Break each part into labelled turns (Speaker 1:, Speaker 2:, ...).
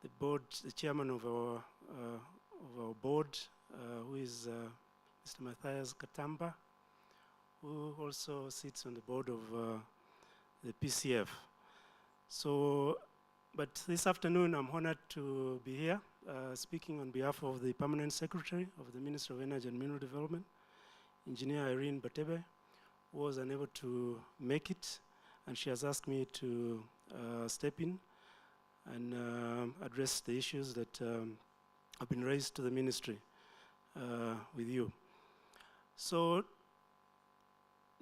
Speaker 1: the chairman of our board, who is Mr. Matthias Katamba, who also sits on the board of the PCF. So, but this afternoon I'm honored to be here speaking on behalf of the Permanent Secretary of the Ministry of Energy and Mineral Development, Engineer Irene Batebe, who was unable to make it, and she has asked me to step in and address the issues that have been raised to the ministry with you. So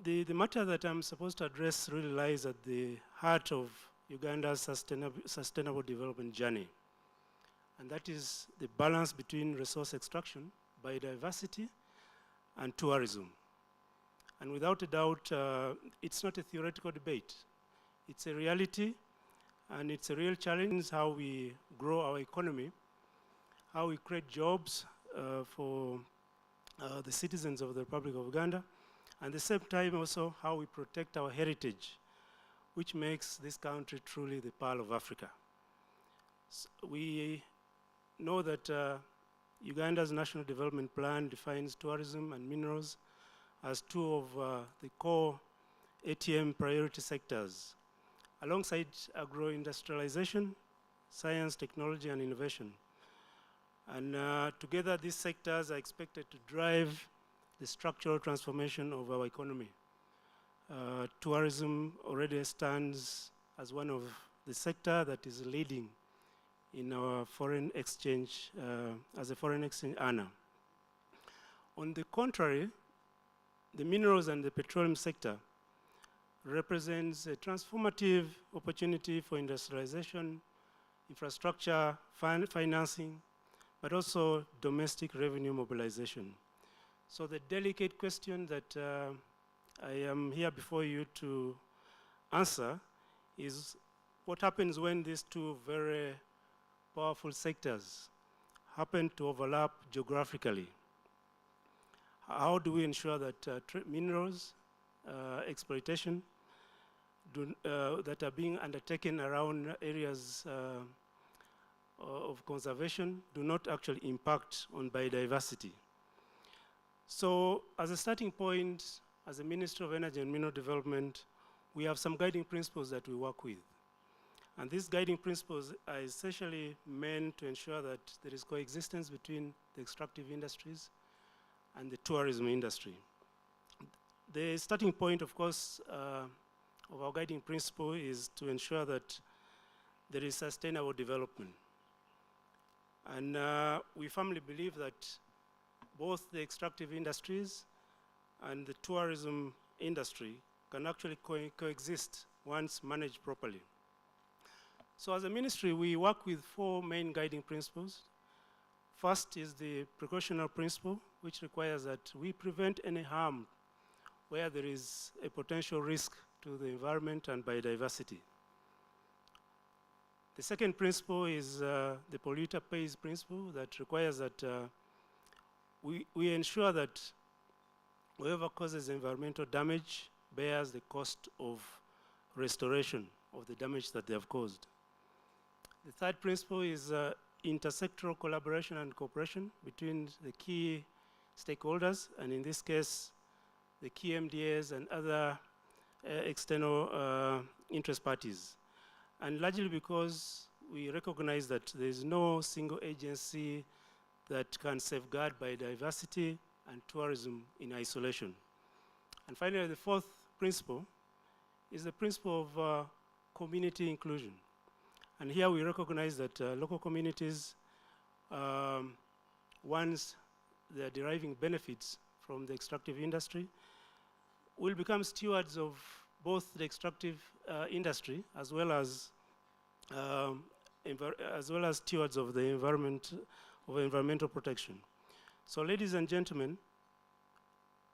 Speaker 1: the matter that I'm supposed to address really lies at the heart of Uganda's sustainable development journey. And that is the balance between resource extraction, biodiversity, and tourism. And without a doubt, it's not a theoretical debate. It's a reality, and it's a real challenge how we grow our economy, how we create jobs for the citizens of the Republic of Uganda, and at the same time also how we protect our heritage, which makes this country truly the Pearl of Africa. So we know that Uganda's National Development Plan defines tourism and minerals as two of the core ATM priority sectors, alongside agro-industrialization, science, technology, and innovation. And together, these sectors are expected to drive the structural transformation of our economy. Tourism already stands as one of the sector that is leading in our foreign exchange, as a foreign exchange earner. On the contrary, the minerals and the petroleum sector represents a transformative opportunity for industrialization, infrastructure, financing, but also domestic revenue mobilization. So the delicate question that I am here before you to answer is what happens when these two very powerful sectors happen to overlap geographically? How do we ensure that minerals exploitation that are being undertaken around areas of conservation do not actually impact on biodiversity? So as a starting point, as a Ministry of Energy and Mineral Development, we have some guiding principles that we work with. And these guiding principles are essentially meant to ensure that there is coexistence between the extractive industries and the tourism industry. The starting point, of course, of our guiding principle is to ensure that there is sustainable development. And we firmly believe that both the extractive industries and the tourism industry can actually coexist once managed properly. So as a ministry, we work with four main guiding principles. First is the precautionary principle, which requires that we prevent any harm where there is a potential risk to the environment and biodiversity. The second principle is the polluter pays principle that requires that we ensure that whoever causes environmental damage bears the cost of restoration of the damage that they have caused. The third principle is intersectoral collaboration and cooperation between the key stakeholders, and in this case, the key MDAs and other external interest parties. And largely because we recognize that there is no single agency that can safeguard biodiversity and tourism in isolation. And finally, the fourth principle is the principle of community inclusion. And here we recognize that local communities, once they're deriving benefits from the extractive industry, will become stewards of both the extractive industry as well as stewards of the environment, of environmental protection. So ladies and gentlemen,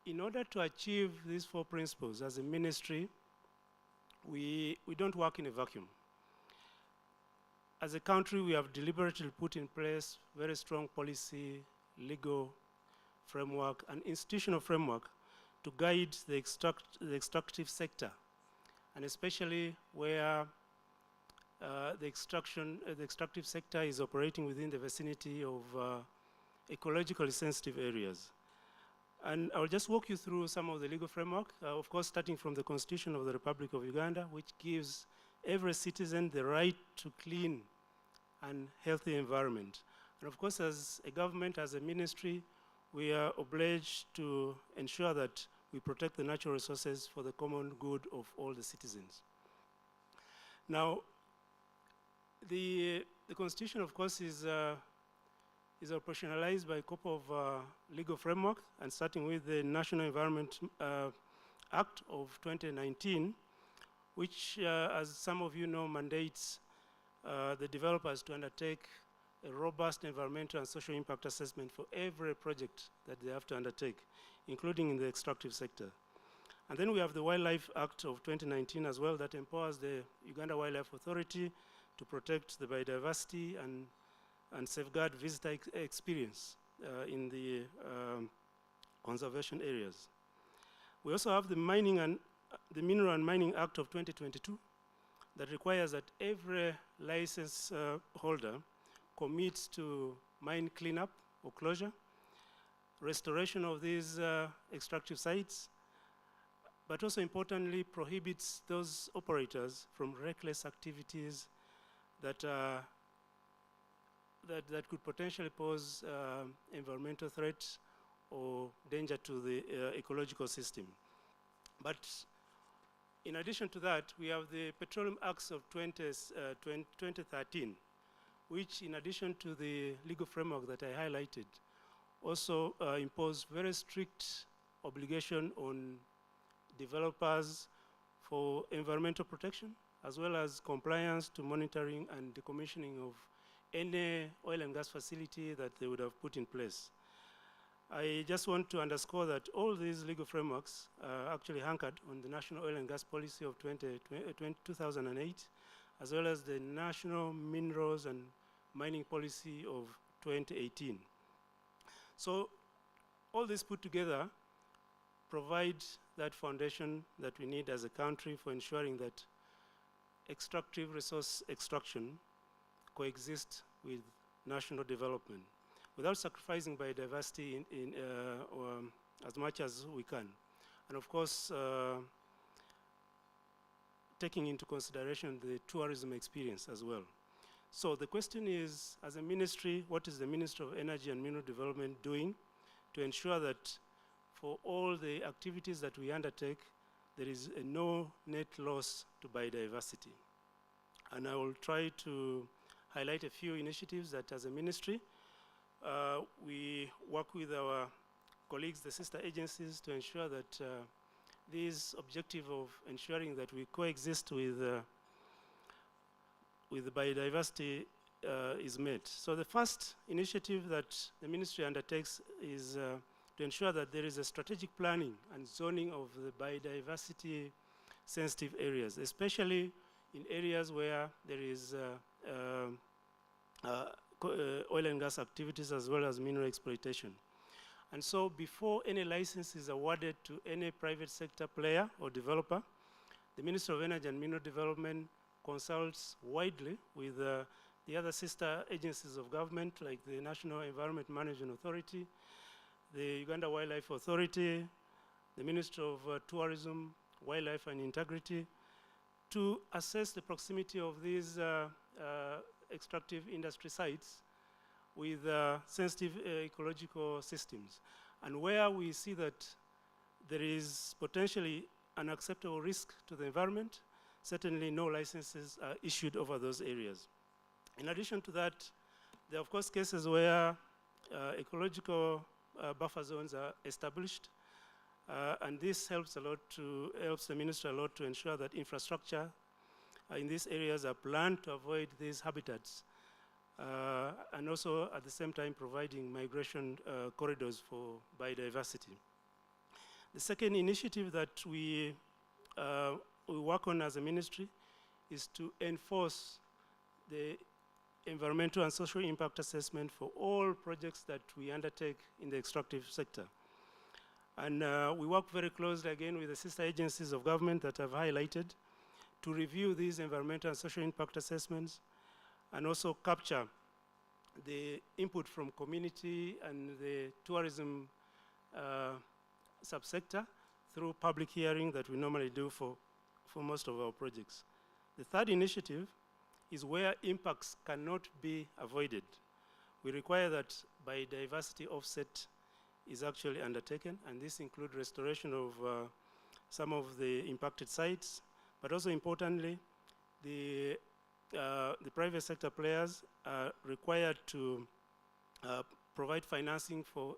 Speaker 1: in order to achieve these four principles as a ministry, we don't work in a vacuum. As a country, we have deliberately put in place very strong policy, legal framework, and institutional framework to guide the extractive sector, and especially where the extractive sector is operating within the vicinity of ecologically sensitive areas. And I'll just walk you through some of the legal framework, of course, starting from the Constitution of the Republic of Uganda, which gives every citizen the right to clean and healthy environment. And of course, as a government, as a ministry, we are obliged to ensure that we protect the natural resources for the common good of all the citizens. Now, the Constitution, of course, is operationalized by a couple of legal framework, and starting with the National Environment Act of 2019, which, as some of you know, mandates the developers to undertake a robust environmental and social impact assessment for every project that they have to undertake, including in the extractive sector. And then we have the Wildlife Act of 2019 as well, that empowers the Uganda Wildlife Authority to protect the biodiversity and safeguard visitor experience in the conservation areas. We also have the Mineral and Mining Act of 2022 that requires that every license holder commits to mine cleanup or closure, restoration of these extractive sites, but also importantly prohibits those operators from reckless activities that could potentially pose environmental threats or danger to the ecological system. But in addition to that, we have the Petroleum Acts of 2013, which, in addition to the legal framework that I highlighted, also impose very strict obligation on developers for environmental protection, as well as compliance to monitoring and decommissioning of any oil and gas facility that they would have put in place. I just want to underscore that all these legal frameworks are actually anchored on the National Oil and Gas Policy of 2008, as well as the National Minerals and Mining Policy of 2018. So all this put together provide that foundation that we need as a country for ensuring that extractive resource extraction coexist with national development without sacrificing biodiversity as much as we can. And of course, taking into consideration the tourism experience as well. So the question is, as a ministry, what is the Ministry of Energy and Mineral Development doing to ensure that for all the activities that we undertake, there is no net loss to biodiversity? And I will try to highlight a few initiatives that, as a ministry, we work with our colleagues, the sister agencies, to ensure that this objective of ensuring that we coexist with the biodiversity is met. So the first initiative that the ministry undertakes is to ensure that there is a strategic planning and zoning of the biodiversity sensitive areas, especially in areas where there is oil and gas activities as well as mineral exploitation. And so before any license is awarded to any private sector player or developer, the Ministry of Energy and Mineral Development consults widely with the other sister agencies of government, like the National Environment Management Authority, the Uganda Wildlife Authority, the Ministry of Tourism, Wildlife and Integrity, to assess the proximity of these extractive industry sites with sensitive ecological systems. And where we see that there is potentially an acceptable risk to the environment, certainly no licenses are issued over those areas. In addition to that, there are of course cases where ecological buffer zones are established, and this helps the ministry a lot to ensure that infrastructure in these areas are planned to avoid these habitats, and also at the same time providing migration corridors for biodiversity. The second initiative that we work on as a ministry is to enforce the environmental and social impact assessment for all projects that we undertake in the extractive sector. And we work very closely again with the sister agencies of government that I've highlighted to review these environmental and social impact assessments and also capture the input from community and the tourism subsector through public hearing that we normally do for most of our projects. The third initiative is where impacts cannot be avoided. We require that biodiversity offset is actually undertaken, and this includes restoration of some of the impacted sites, but also importantly, the private sector players are required to provide financing for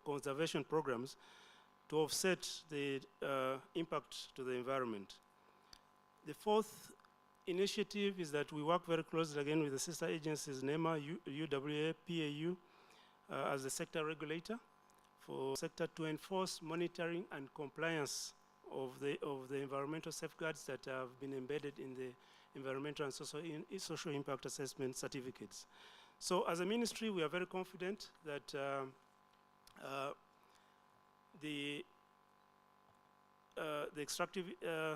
Speaker 1: conservation programs to offset the impact to the environment. The fourth initiative is that we work very closely again with the sister agencies, NEMA, UWA, PAU, as the sector regulator for sector to enforce monitoring and compliance of the environmental safeguards that have been embedded in the environmental and social impact assessment certificates. So as a ministry, we are very confident that the extractive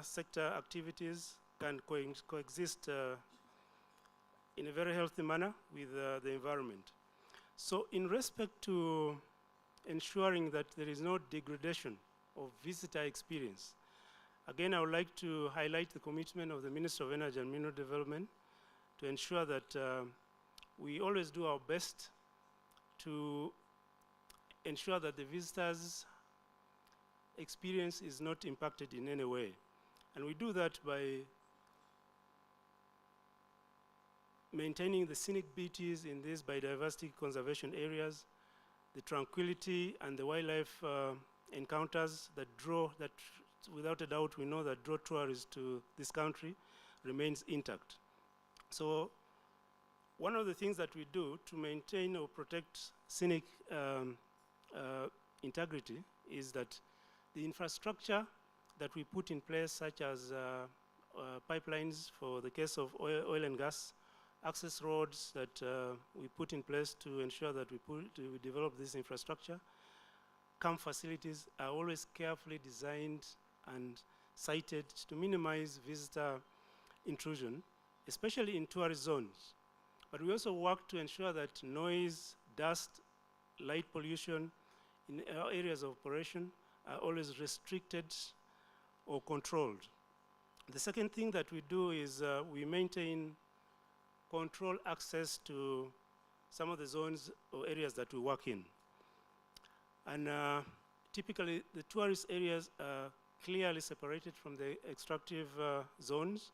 Speaker 1: sector activities can coexist in a very healthy manner with the environment. So in respect to ensuring that there is no degradation of visitor experience, again, I would like to highlight the commitment of the Minister of Energy and Mineral Development to ensure that we always do our best to ensure that the visitors' experience is not impacted in any way. And we do that by maintaining the scenic beauties in these biodiversity conservation areas, the tranquility and the wildlife encounters that without a doubt we know that draw tourists to this country remains intact. So one of the things that we do to maintain or protect scenic integrity is that the infrastructure that we put in place, such as pipelines for the case of oil and gas, access roads that we put in place to ensure that we develop this infrastructure, camp facilities are always carefully designed and sited to minimize visitor intrusion, especially in tourist zones. But we also work to ensure that noise, dust, light pollution in our areas of operation are always restricted or controlled. The second thing that we do is we maintain control access to some of the zones or areas that we work in. And typically, the tourist areas are clearly separated from the extractive zones,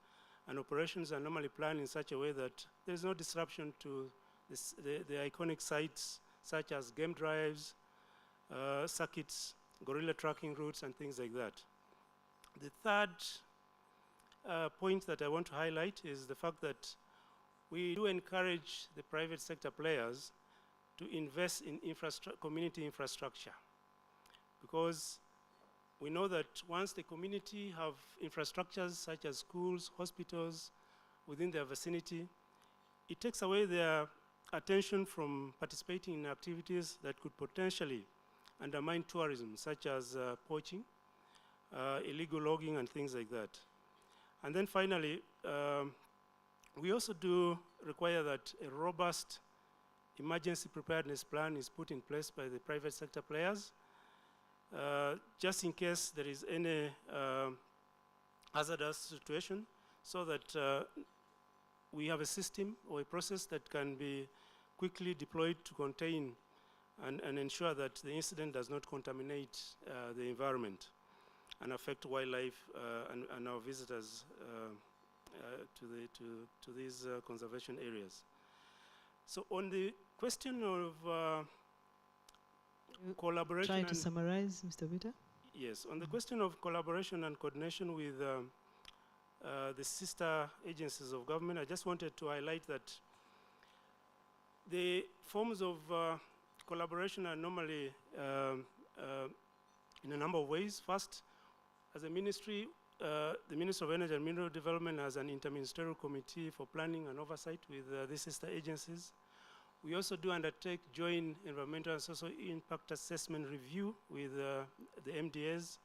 Speaker 1: and operations are normally planned in such a way that there's no disruption to the iconic sites such as game drives, circuits, gorilla tracking routes, and things like that. The third point that I want to highlight is the fact that we do encourage the private sector players to invest in community infrastructure, because we know that once the community have infrastructures such as schools, hospitals within their vicinity, it takes away their attention from participating in activities that could potentially undermine tourism, such as poaching, illegal logging, and things like that. And then finally, we also do require that a robust emergency preparedness plan is put in place by the private sector players, just in case there is any hazardous situation, so that we have a system or a process that can be quickly deployed to contain and ensure that the incident does not contaminate the environment and affect wildlife and our visitors to these conservation areas. So on the question of collaboration.
Speaker 2: Try to summarize, Mr. Vita.
Speaker 1: Yes, on the question of collaboration and coordination with the sister agencies of government, I just wanted to highlight that the forms of collaboration are normally in a number of ways. First, as a ministry, the Minister of Energy and Mineral Development has an interministerial committee for planning and oversight with the sister agencies. We also do undertake joint environmental and social impact assessment review with the MDAs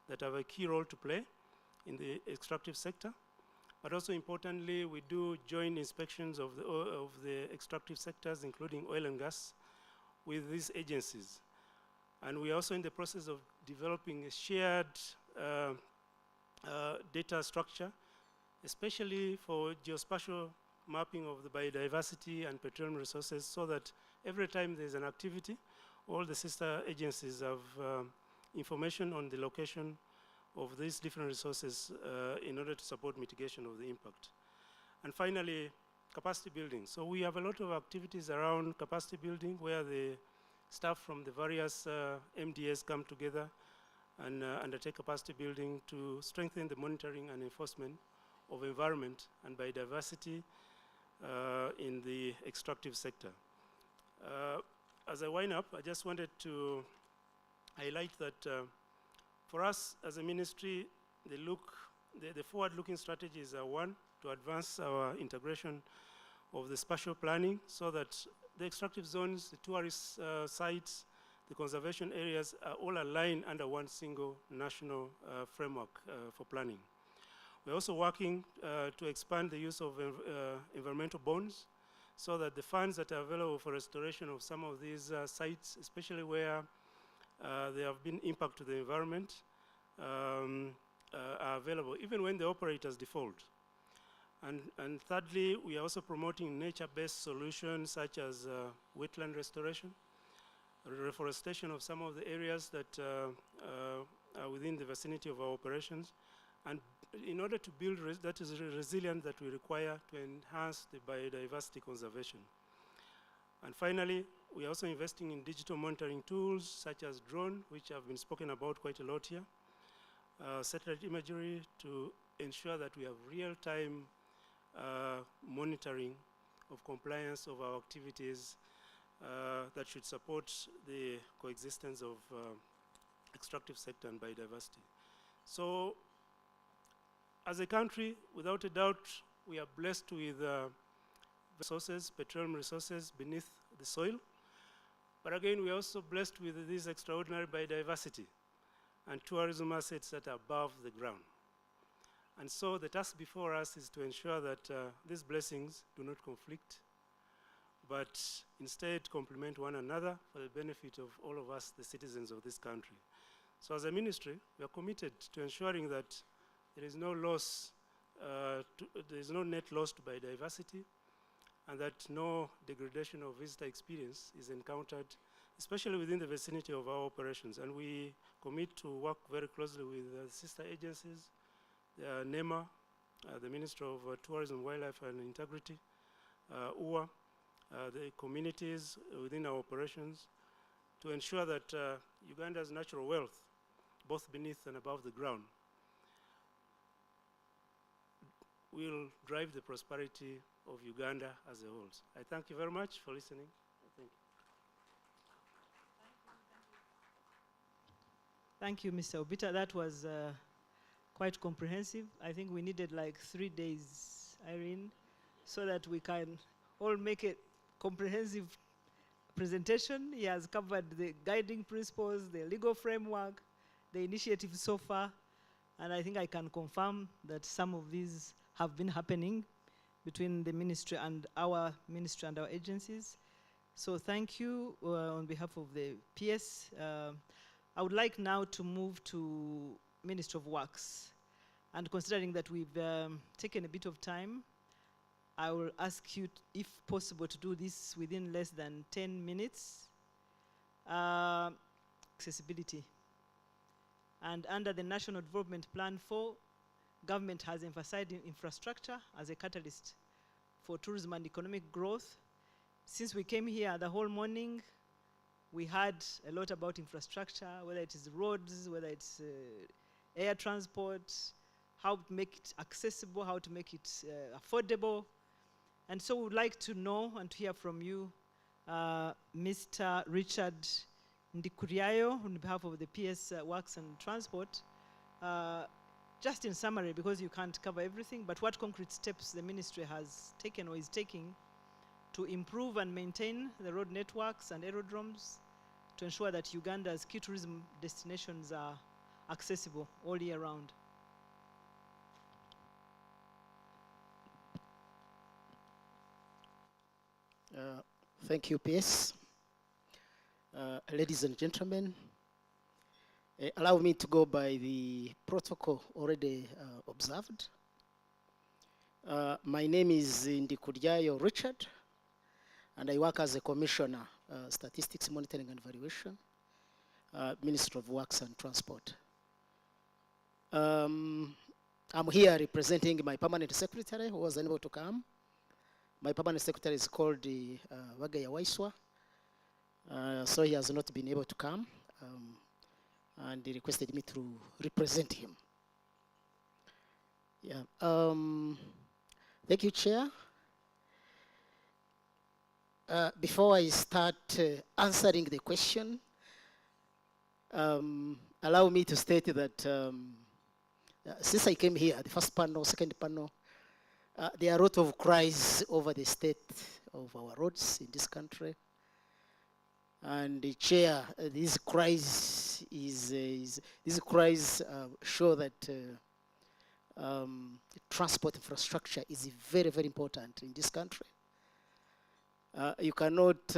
Speaker 1: that have a key role to play in the extractive sector. But also importantly, we do joint inspections of the extractive sectors, including oil and gas, with these agencies. And we are also in the process of developing a shared data structure, especially for geospatial mapping of the biodiversity and petroleum resources, so that every time there's an activity, all the sister agencies have information on the location of these different resources in order to support mitigation of the impact. And finally, capacity building. So we have a lot of activities around capacity building where the staff from the various MDAs come together and undertake capacity building to strengthen the monitoring and enforcement of environment and biodiversity in the extractive sector. As I wind up, I just wanted to highlight that for us as a ministry, the forward-looking strategies are one, to advance our integration of the spatial planning so that the extractive zones, the tourist sites, the conservation areas are all aligned under one single national framework for planning. We're also working to expand the use of environmental bonds so that the funds that are available for restoration of some of these sites, especially where there have been impact to the environment, are available, even when the operators default. And thirdly, we are also promoting nature-based solutions such as wetland restoration, reforestation of some of the areas that are within the vicinity of our operations, and in order to build that is resilience that we require to enhance the biodiversity conservation. And finally, we are also investing in digital monitoring tools such as drone, which have been spoken about quite a lot here, satellite imagery to ensure that we have real-time monitoring of compliance of our activities that should support the coexistence of extractive sector and biodiversity. So, as a country, without a doubt, we are blessed with resources, petroleum resources beneath the soil. But again, we are also blessed with this extraordinary biodiversity and tourism assets that are above the ground. And so the task before us is to ensure that these blessings do not conflict, but instead complement one another for the benefit of all of us, the citizens of this country. So as a ministry, we are committed to ensuring that there is no loss, there is no net loss to biodiversity, and that no degradation of visitor experience is encountered, especially within the vicinity of our operations. And we commit to work very closely with sister agencies, NEMA, the Ministry of Tourism, Wildlife and Integrity, UWA, the communities within our operations, to ensure that Uganda's natural wealth, both beneath and above the ground, will drive the prosperity of Uganda as a whole. I thank you very much for listening. Thank you.
Speaker 2: Thank you, Mr. Obita. That was quite comprehensive. I think we needed like 3 days, Irene, so that we can all make a comprehensive presentation. He has covered the guiding principles, the legal framework, the initiatives so far, and I think I can confirm that some of these have been happening between the ministry and our agencies. So thank you on behalf of the PS. I would like now to move to Ministry of Works. And considering that we've taken a bit of time, I will ask you, if possible, to do this within less than 10 minutes. Accessibility. And under the National Development Plan 4, government has emphasized infrastructure as a catalyst for tourism and economic growth. Since we came here the whole morning, we heard a lot about infrastructure, whether it is roads, whether it's air transport, how to make it accessible, how to make it affordable. And so we would like to know and to hear from you, Mr. Richard Ndikuriayo, on behalf of the PS Works and Transport. Just in summary, because you can't cover everything, but what concrete steps the ministry has taken or is taking to improve and maintain the road networks and aerodromes to ensure that Uganda's key tourism destinations are accessible all year round?
Speaker 3: Thank you, PS. Ladies and gentlemen, allow me to go by the protocol already observed. My name is Ndikudyayo Richard, and I work as a commissioner, Statistics Monitoring and Valuation, Ministry of Works and Transport. I'm here representing my permanent secretary who was unable to come. My permanent secretary is called Wagaya Waiswa, so he has not been able to come, and he requested me to represent him. Yeah. Thank you, Chair. Before I start answering the question, allow me to state that since I came here, the first panel, second panel, there are a lot of cries over the state of our roads in this country. And the Chair, these cries show that transport infrastructure is very, very important in this country. You cannot,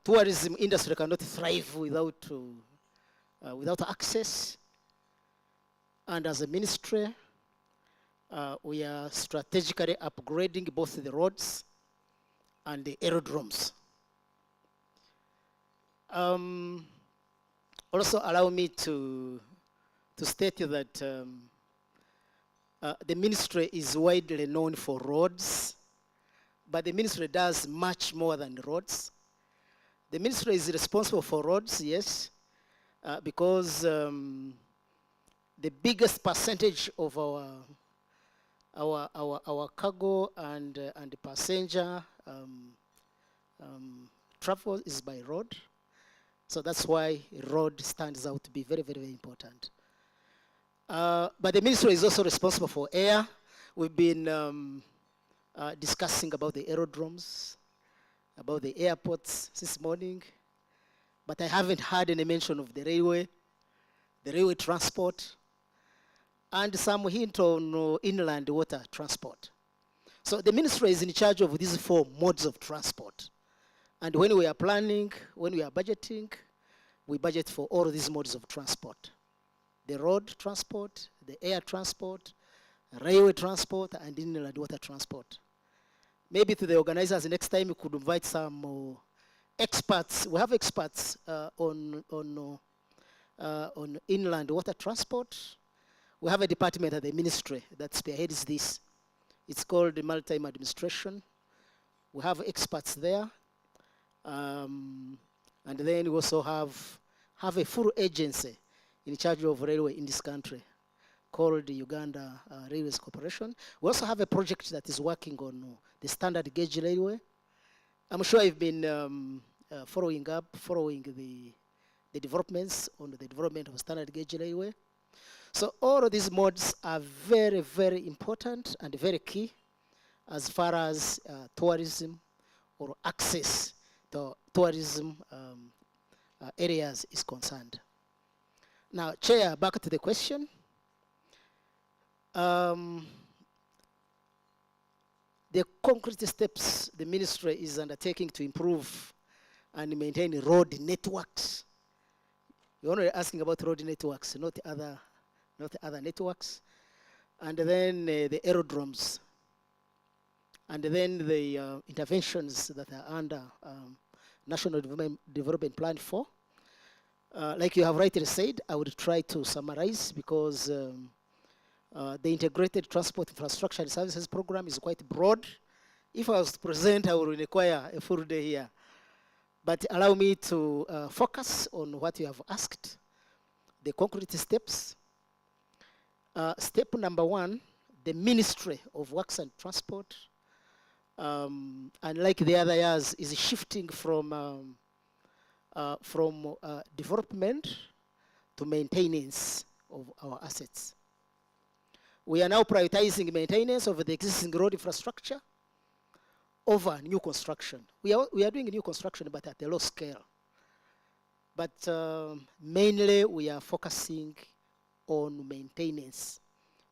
Speaker 3: tourism industry cannot thrive without access. And as a ministry, we are strategically upgrading both the roads and the aerodromes. Also allow me to state that the ministry is widely known for roads, but the ministry does much more than roads. The ministry is responsible for roads, yes, because the biggest percentage of our cargo and passenger travel is by road. So that's why road stands out to be very, very, very important. But the ministry is also responsible for air. We've been discussing about the aerodromes, about the airports this morning, but I haven't heard any mention of the railway transport, and some hint on inland water transport. So the ministry is in charge of these 4 modes of transport. And when we are planning, when we are budgeting, we budget for all these modes of transport. The road transport, the air transport, railway transport, and inland water transport. Maybe to the organizers, next time we could invite some experts. We have experts on inland water transport. We have a department at the ministry that spearheads this. It's called the Maritime Administration. We have experts there. And then we also have a full agency in charge of railway in this country called the Uganda Railways Corporation. We also have a project that is working on the standard gauge railway. I'm sure you've been following the developments on the development of standard gauge railway. So all of these modes are very, very important and very key as far as tourism or access to tourism areas is concerned. Now, Chair, back to the question. The concrete steps the ministry is undertaking to improve and maintain road networks. You're only asking about road networks, not other networks. And then the aerodromes. And then the interventions that are under National Development Plan 4. Like you have rightly said, I would try to summarize because the Integrated Transport Infrastructure and Services Program is quite broad. If I was to present, I would require a full day here. But allow me to focus on what you have asked, the concrete steps. Step number 1, the Ministry of Works and Transport, unlike the other years, is shifting from development to maintenance of our assets. We are now prioritizing maintenance of the existing road infrastructure over new construction. We are doing new construction, but at a low scale. But mainly we are focusing on maintenance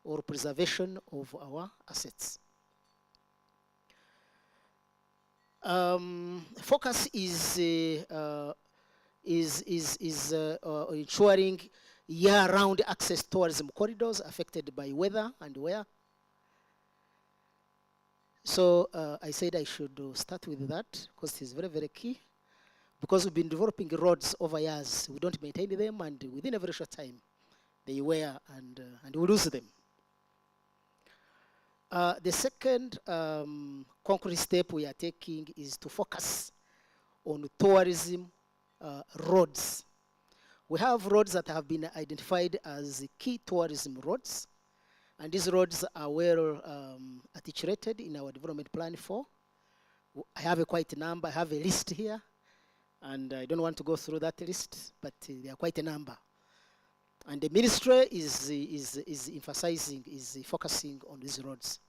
Speaker 3: or preservation of our assets. Focus is ensuring year-round access tourism corridors affected by weather and wear. So I said I should start with that because it is very, very key. Because we've been developing roads over years, we don't maintain them, and within a very short time, they wear and we lose them. The second concrete step we are taking is to focus on tourism roads. We have roads that have been identified as key tourism roads, and these roads are well articulated in our development plan 4. I have quite a number, I have a list here, and I don't want to go through that list, but there are quite a number. And the ministry is emphasizing, is focusing on these roads.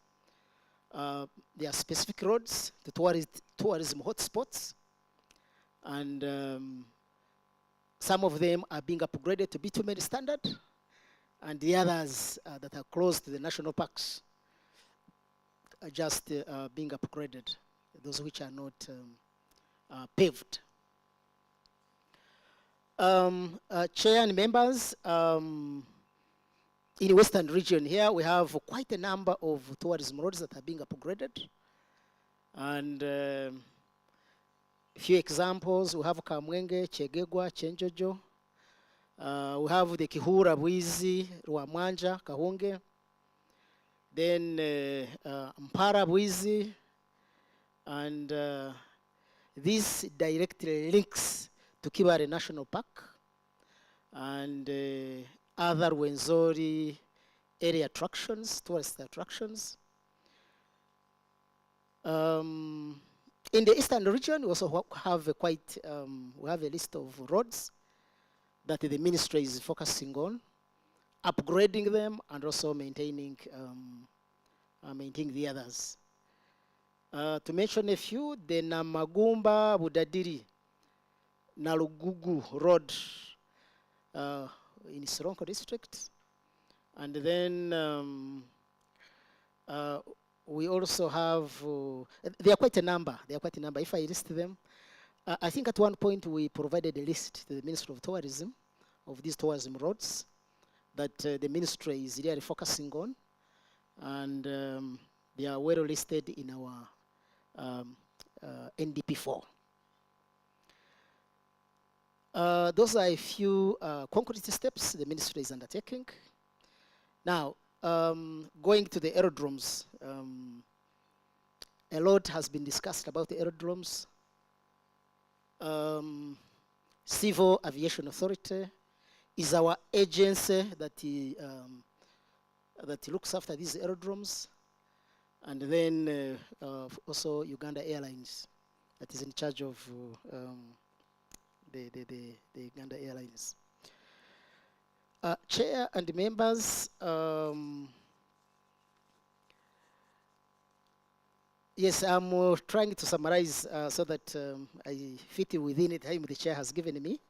Speaker 3: There are specific roads, the tourism hotspots, and some of them are being upgraded to bitumen standard, and the others that are close to the national parks are just being upgraded, those which are not paved. Chair and members, in Western region here, we have quite a number of tourism roads that are being upgraded. And a few examples, we have Kamwenge, Chegegwa, Chenjojo. We have the Kihura, Bwizi, Ruamwanja, Kahunge. Then Mpara, Bwizi. And this directly links to Kibale National Park and other Wenzori area attractions, tourist attractions. In the eastern region, we also have we have a list of roads that the ministry is focusing on, upgrading them and also maintaining the others. To mention a few, the Namagumba Budadiri Nalugugu Road in Sironko district. And then we also have, there are quite a number, if I list them. I think at one point we provided a list to the Ministry of Tourism of these tourism roads that the ministry is really focusing on. And they are well listed in our NDP4. Those are a few concrete steps the ministry is undertaking. Now, going to the aerodromes, a lot has been discussed about the aerodromes. Civil Aviation Authority is our agency that looks after these aerodromes. And then also Uganda Airlines that is in charge of the Uganda Airlines. Chair and members, yes, I'm trying to summarize so that I fit within the time the chair has given me.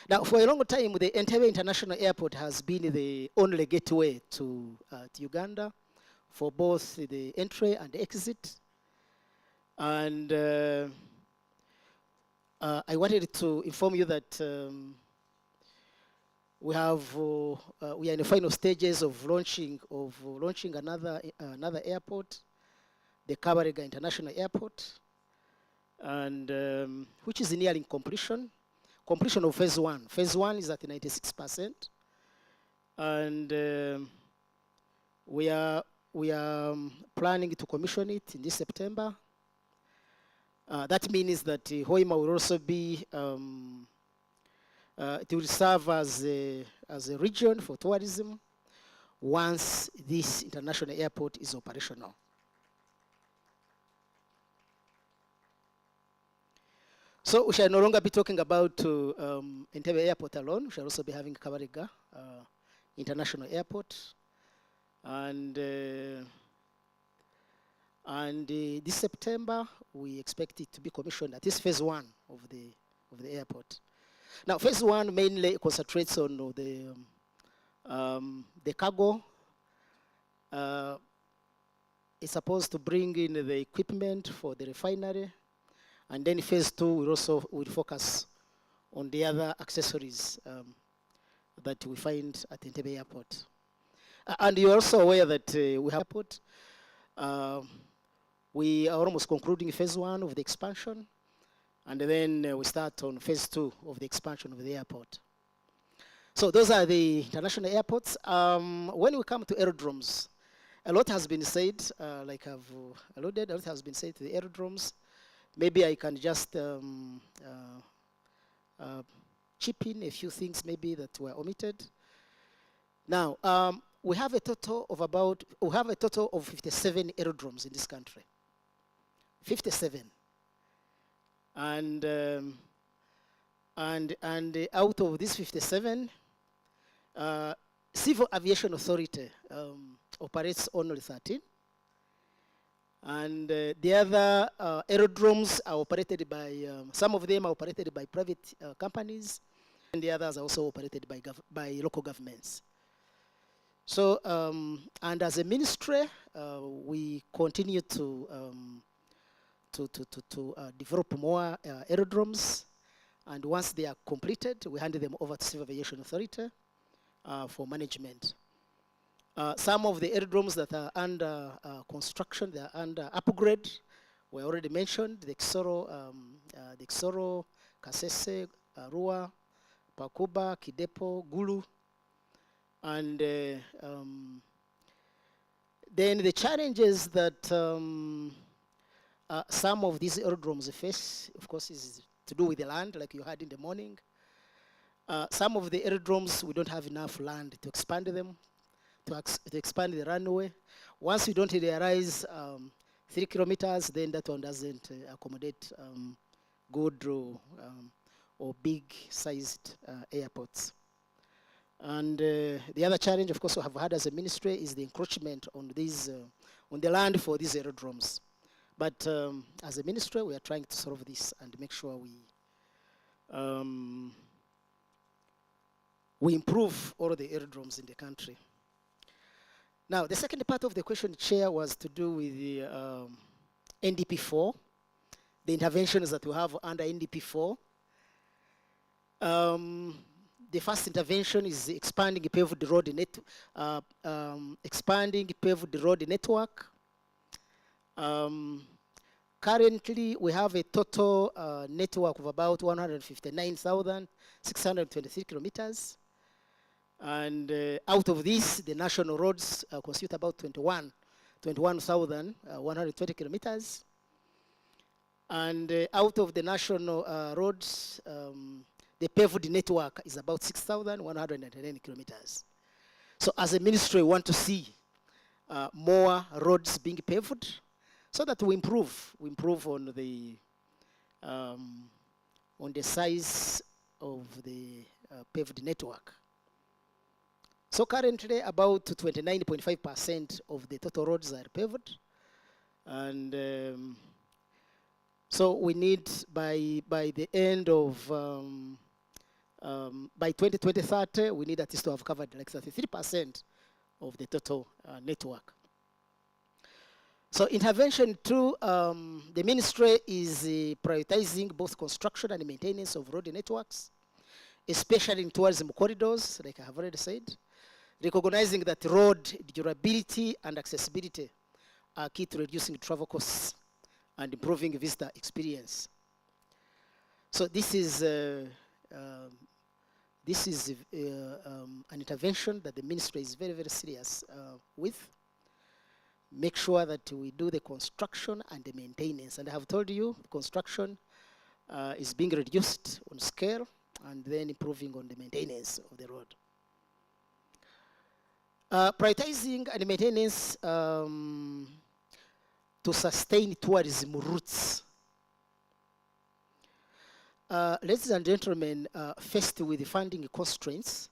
Speaker 3: Now, for a long time, the Entebbe International Airport has been the only gateway to Uganda for both the entry and the exit. And I wanted to inform you that we are in the final stages of launching another airport, the Kabarega International Airport, and which is nearing completion. Completion of phase 1. Phase 1 is at 96%, and we are planning to commission it in this September. That means that Hoima will also be, it will serve as a region for tourism once this international airport is operational. So we shall no longer be talking about Entebbe Airport alone. We shall also be having Kabarega International Airport. And this September, we expect it to be commissioned. That is phase 1 of the airport. Now, phase 1 mainly concentrates on the cargo. It's supposed to bring in the equipment for the refinery, And then phase 2 will also will focus on the other accessories that we find at Entebbe Airport. And you're also aware that we have airport. We are almost concluding phase 1 of the expansion, and then we start on phase 2 of the expansion of the airport. So those are the international airports. When we come to aerodromes, a lot has been said, like I've alluded, a lot has been said to the aerodromes. Maybe I can just chip in a few things maybe that were omitted. Now, we have a total of 57 aerodromes in this country. 57. And out of these 57, Civil Aviation Authority operates only 13. And the other aerodromes are operated by, some of them are operated by private companies, and the others are also operated by local governments. So, and as a ministry, we continue to develop more aerodromes, and once they are completed, we hand them over to Civil Aviation Authority for management. Some of the aerodromes that are under construction, they are under upgrade. We already mentioned the Xoro, Kasese, Arua, Pakuba, Kidepo, Gulu. And then the challenges that some of these aerodromes face, of course, is to do with the land, like you had in the morning. Some of the aerodromes, we don't have enough land to expand them, to expand the runway. Once you don't realize 3 kilometers, then that one doesn't accommodate good or big-sized airports. And the other challenge, of course, we have had as a ministry is the encroachment on these, on the land for these aerodromes. But as a ministry, we are trying to solve this and make sure we improve all the aerodromes in the country. Now, the second part of the question, Chair, was to do with the NDP4, the interventions that we have under NDP4. The first intervention is expanding paved road network. Currently, we have a total network of about 159,623 kilometers. And out of this, the national roads constitute about 21,120 kilometers. And out of the national roads, the paved network is about 6,109 kilometers. So as a ministry, we want to see more roads being paved so that we improve on the size of the paved network. So currently, about 29.5% of the total roads are paved. And so we need, by the end of, by 2030, we need at least to have covered like 33% of the total network. So intervention 2, the ministry is prioritizing both construction and maintenance of road networks, especially in tourism corridors, like I have already said, recognizing that road durability and accessibility are key to reducing travel costs and improving visitor experience. So this is an intervention that the ministry is very, very serious with. Make sure that we do the construction and the maintenance. And I have told you, construction is being reduced on scale and then improving on the maintenance of the road. Prioritizing and maintenance to sustain tourism routes. Ladies and gentlemen, faced with the funding constraints,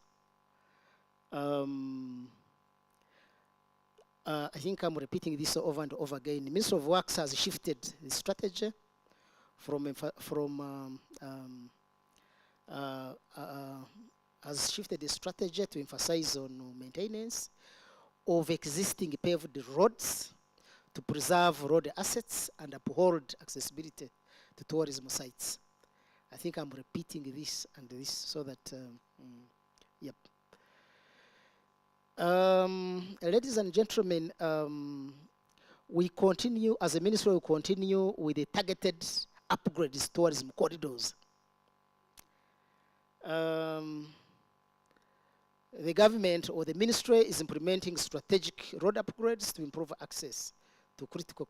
Speaker 3: I think I'm repeating this over and over again. The Ministry of Works has shifted the strategy to emphasize on maintenance of existing paved roads to preserve road assets and uphold accessibility to tourism sites. I think I'm repeating this and this so that, yep. Ladies and gentlemen, we continue, as a ministry, we continue with the targeted upgrades tourism corridors. The government or the ministry is implementing strategic road upgrades to improve access to critical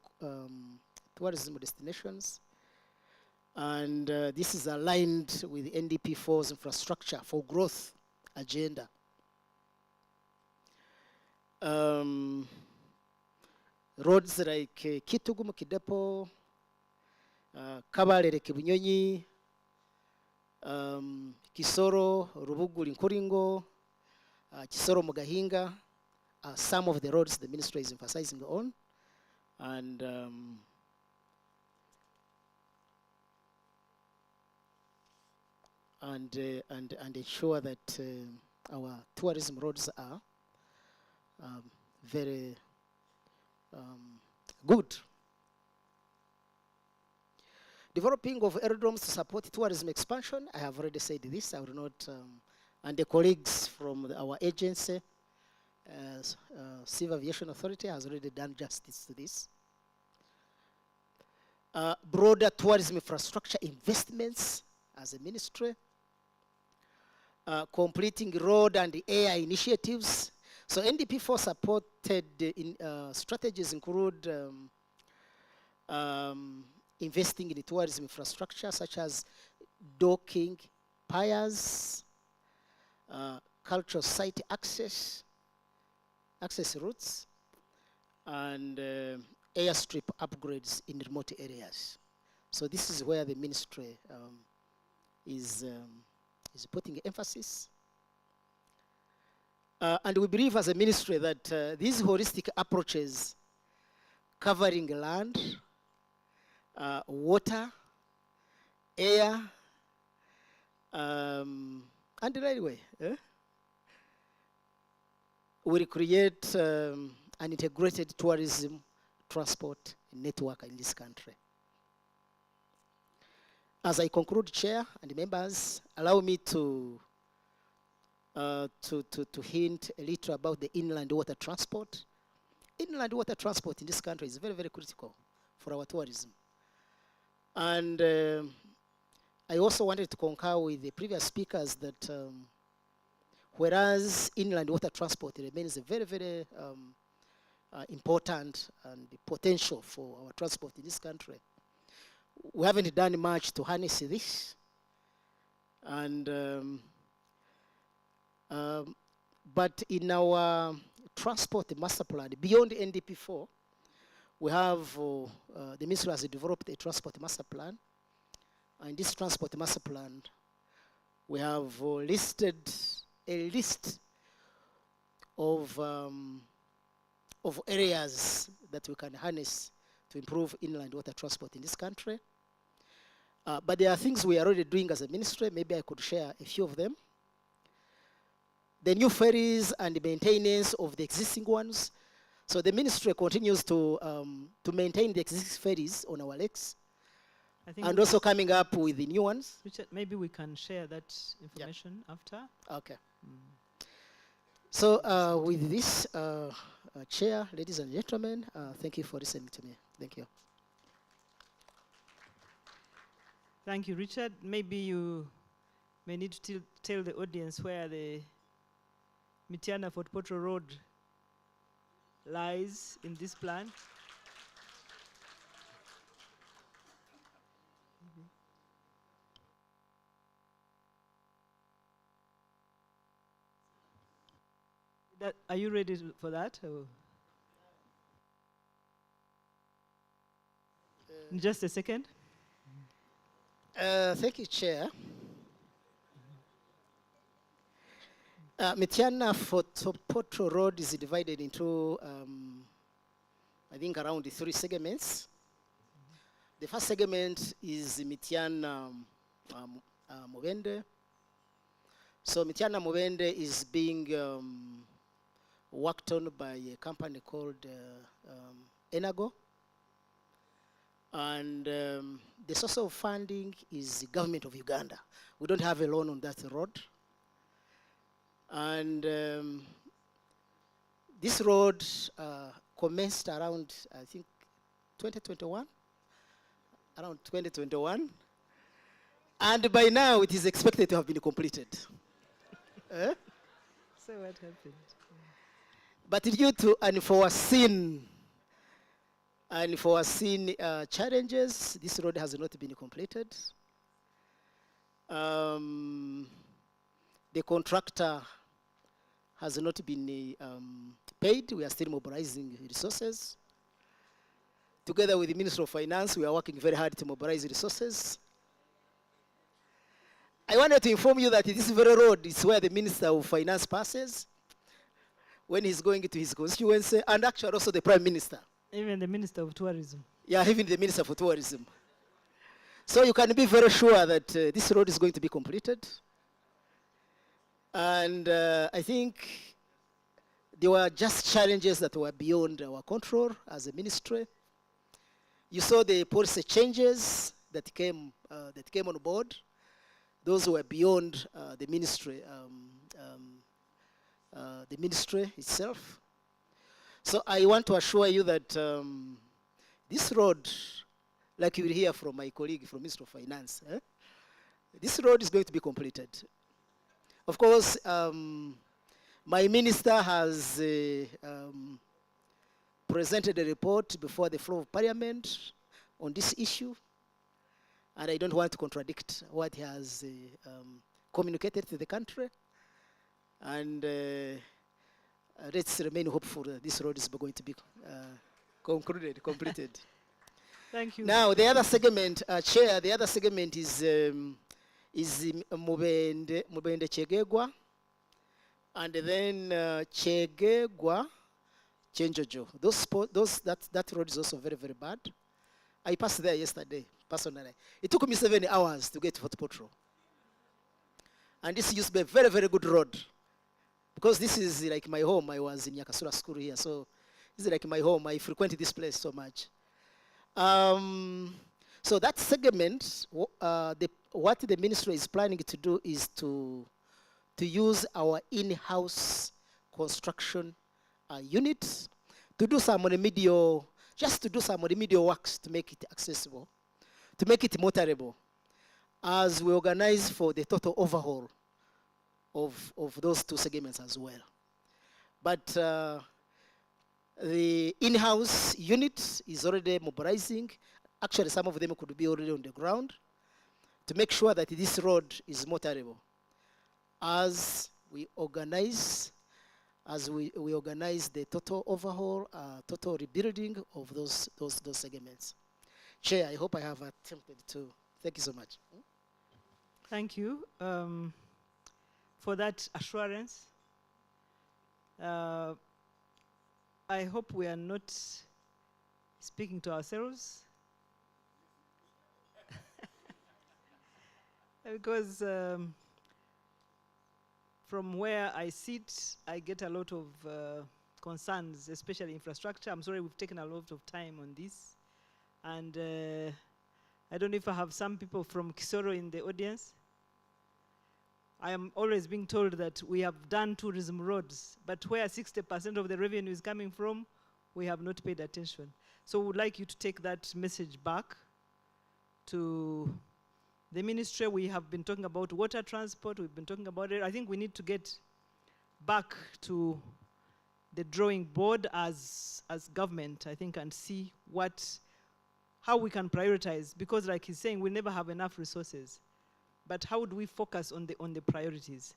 Speaker 3: tourism destinations. And this is aligned with NDP4's infrastructure for growth agenda. Roads like Kitugu Mukidepo, Kabale Kibunyonyi, Kisoro, Rubugu Linkuringo, Kisoro Mugahinga are some of the roads the ministry is emphasizing on. And ensure that our tourism roads are very good. Developing of aerodromes to support tourism expansion. I have already said this. I will not, and the colleagues from our agency, Civil Aviation Authority, has already done justice to this. Broader tourism infrastructure investments as a ministry. Completing road and air initiatives. So NDP4 supported strategies include investing in the tourism infrastructure such as docking, piers, cultural site access routes, and airstrip upgrades in remote areas. So this is where the ministry is putting emphasis. And we believe as a ministry that these holistic approaches covering land, water, air, and railway will create an integrated tourism transport network in this country. As I conclude, Chair and members, allow me to hint a little about the inland water transport. Inland water transport in this country is very, very critical for our tourism. And I also wanted to concur with the previous speakers that whereas inland water transport remains a very, very important and potential for our transport in this country, we haven't done much to harness this. And but in our transport master plan, beyond NDP4, we have, the ministry has developed a transport master plan. And this transport master plan, we have listed a list of areas that we can harness to improve inland water transport in this country. But there are things we are already doing as a ministry. Maybe I could share a few of them. The new ferries and the maintenance of the existing ones. So the ministry continues to maintain the existing ferries on our lakes, and also coming up with the new ones.
Speaker 2: Richard, maybe we can share that information after.
Speaker 3: Okay. So with this, Chair, ladies and gentlemen, thank you for listening to me. Thank you.
Speaker 2: Thank you, Richard. Maybe you may need to tell the audience where the Mitiana Fort Portal Road lies in this plan. Are you ready for that? In just a second.
Speaker 3: Thank you, Chair. Mitiana Fort Portal Road is divided into, I think, around 3 segments. The first segment is Mitiana Mubende. So Mitiana Mubende is being worked on by a company called Enago. And the source of funding is the government of Uganda. We don't have a loan on that road. And this road commenced around, I think, 2021, around 2021. And by now, it is expected to have been completed.
Speaker 2: So what happened?
Speaker 3: But due to unforeseen challenges, this road has not been completed. The contractor has not been paid. We are still mobilizing resources. Together with the Minister of Finance, we are working very hard to mobilize resources. I wanted to inform you that this very road is where the Minister of Finance passes when he's going to his constituency, and actually also the Prime Minister.
Speaker 2: Even the Minister of Tourism.
Speaker 3: Yeah, even the Minister for Tourism. So you can be very sure that this road is going to be completed. And I think there were just challenges that were beyond our control as a ministry. You saw the policy changes that came on board. Those were beyond the ministry itself. So I want to assure you that this road, like you will hear from my colleague from Ministry of Finance, this road is going to be completed. Of course, my minister has presented a report before the floor of Parliament on this issue, and I don't want to contradict what he has communicated to the country. And let's remain hopeful that this road is going to be completed.
Speaker 2: Thank you.
Speaker 3: Now, the other segment, Chair, the other segment is Mubende Chegegwa, and then Chegegwa Chenjojo. That road is also very, very bad. I passed there yesterday, personally. It took me 7 hours to get to Fort Potro. And this used to be a very, very good road. Because this is like my home. I was in Yakasura school here, so this is like my home. I frequent this place so much. So that segment, what the ministry is planning to do is to use our in-house construction unit to do some remedial, just to do some remedial works to make it accessible, to make it motorable, as we organize for the total overhaul of those two segments as well. But the in-house unit is already mobilizing. Actually, some of them could be already on the ground to make sure that this road is motorable as we organize the total overhaul, total rebuilding of those segments. Chair, I hope I have attempted to. Thank you so much.
Speaker 2: Thank you for that assurance. I hope we are not speaking to ourselves. Because from where I sit, I get a lot of concerns, especially infrastructure. I'm sorry we've taken a lot of time on this. And I don't know if I have some people from Kisoro in the audience. I am always being told that we have done tourism roads, but where 60% of the revenue is coming from, we have not paid attention. So we would like you to take that message back to the ministry. We have been talking about water transport, we've been talking about it. I think we need to get back to the drawing board as government, I think, and see how we can prioritize, because like he's saying, we never have enough resources. But how do we focus on the priorities?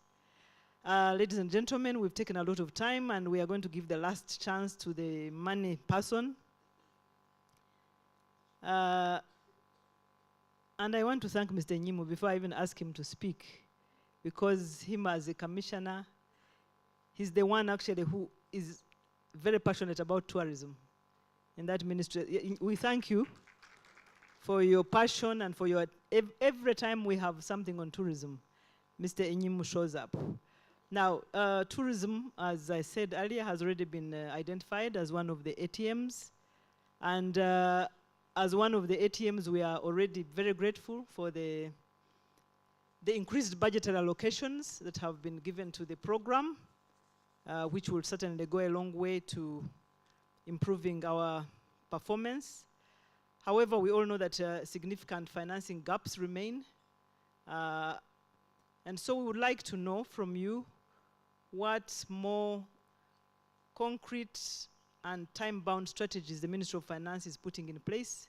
Speaker 2: Ladies and gentlemen, we've taken a lot of time, and we are going to give the last chance to the money person. And I want to thank Mr. Nyimu before I even ask him to speak, because him as a commissioner, he's the one actually who is very passionate about tourism in that ministry. We thank you for your passion and for your, every time we have something on tourism, Mr. Nyimu shows up. Now, tourism, as I said earlier, has already been identified as one of the ATMs. And as one of the ATMs, we are already very grateful for the increased budgetary allocations that have been given to the program, which will certainly go a long way to improving our performance. However, we all know that significant financing gaps remain. And so we would like to know from you what more concrete and time-bound strategies the Ministry of Finance is putting in place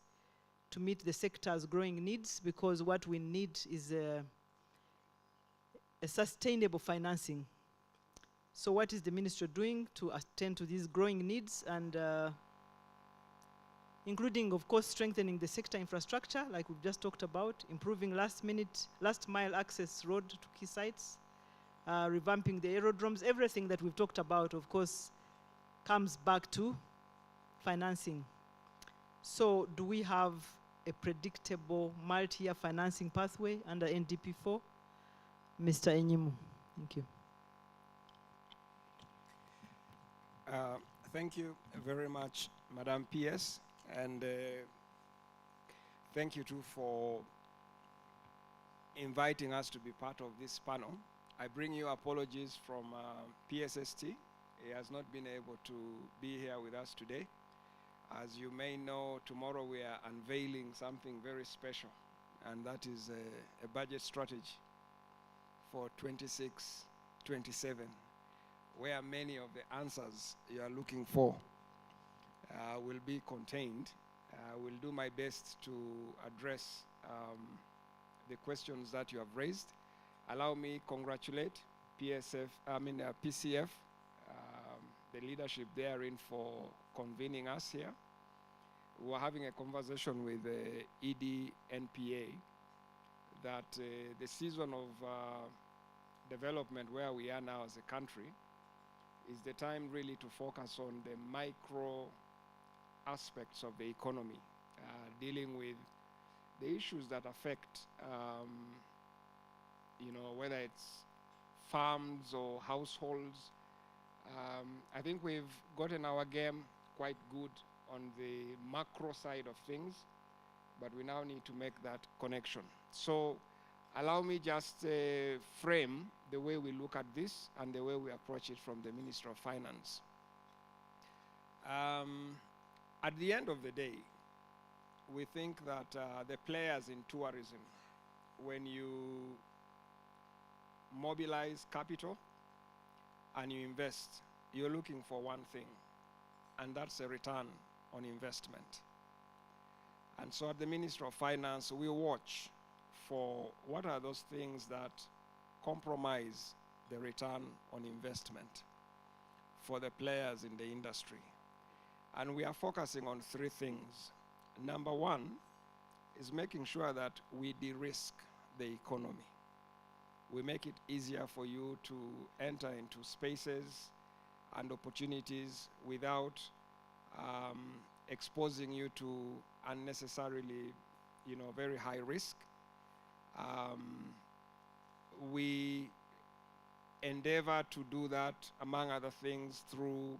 Speaker 2: to meet the sector's growing needs, because what we need is a sustainable financing. So what is the ministry doing to attend to these growing needs, and including, of course, strengthening the sector infrastructure, like we've just talked about, improving last mile access road to key sites, revamping the aerodromes. Everything that we've talked about, of course, comes back to financing. So do we have a predictable multi-year financing pathway under NDP4? Mr. Enyimu, thank you.
Speaker 4: Thank you very much, Madam PS, and thank you too for inviting us to be part of this panel. I bring you apologies from PSST. He has not been able to be here with us today. As you may know, tomorrow we are unveiling something very special, and that is a budget strategy for 26-27, where many of the answers you are looking for will be contained. I will do my best to address the questions that you have raised. Allow me congratulate PCF, the leadership therein, for convening us here. We were having a conversation with EDNPA that the season of development where we are now as a country is the time really to focus on the micro aspects of the economy, dealing with the issues that affect, whether it's farms or households. I think we've gotten our game quite good on the macro side of things, but we now need to make that connection. So allow me just frame the way we look at this and the way we approach it from the Ministry of Finance. At the end of the day, we think that the players in tourism, when you mobilize capital and you invest, you're looking for one thing, and that's a return on investment. And so at the Ministry of Finance, we watch for what are those things that compromise the return on investment for the players in the industry. And we are focusing on three things. Number one is making sure that we de-risk the economy. We make it easier for you to enter into spaces and opportunities without exposing you to unnecessarily, very high risk. We endeavor to do that, among other things, through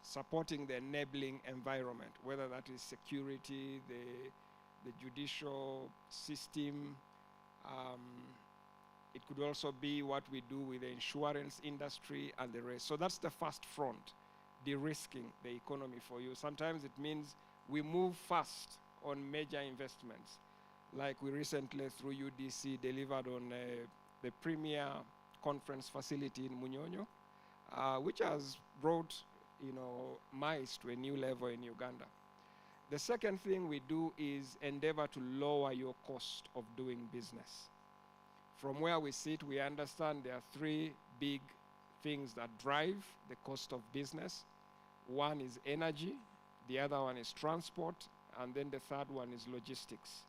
Speaker 4: supporting the enabling environment, whether that is security, the judicial system. It could also be what we do with the insurance industry and the rest. So that's the first front, de-risking the economy for you. Sometimes it means we move fast on major investments. Like we recently, through UDC, delivered on the premier conference facility in Munyonyo, which has brought, MICE to a new level in Uganda. The second thing we do is endeavor to lower your cost of doing business. From where we sit, we understand there are three big things that drive the cost of business. One is energy, the other one is transport, and then the third one is logistics.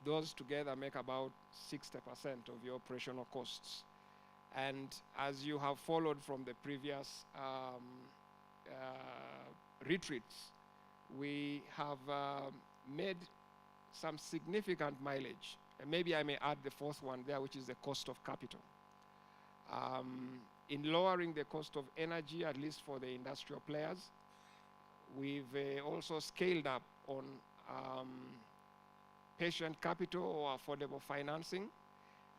Speaker 4: Those together make about 60% of your operational costs. And as you have followed from the previous retreats, we have made some significant mileage. And maybe I may add the fourth one there, which is the cost of capital. In lowering the cost of energy, at least for the industrial players, we've also scaled up on patient capital or affordable financing.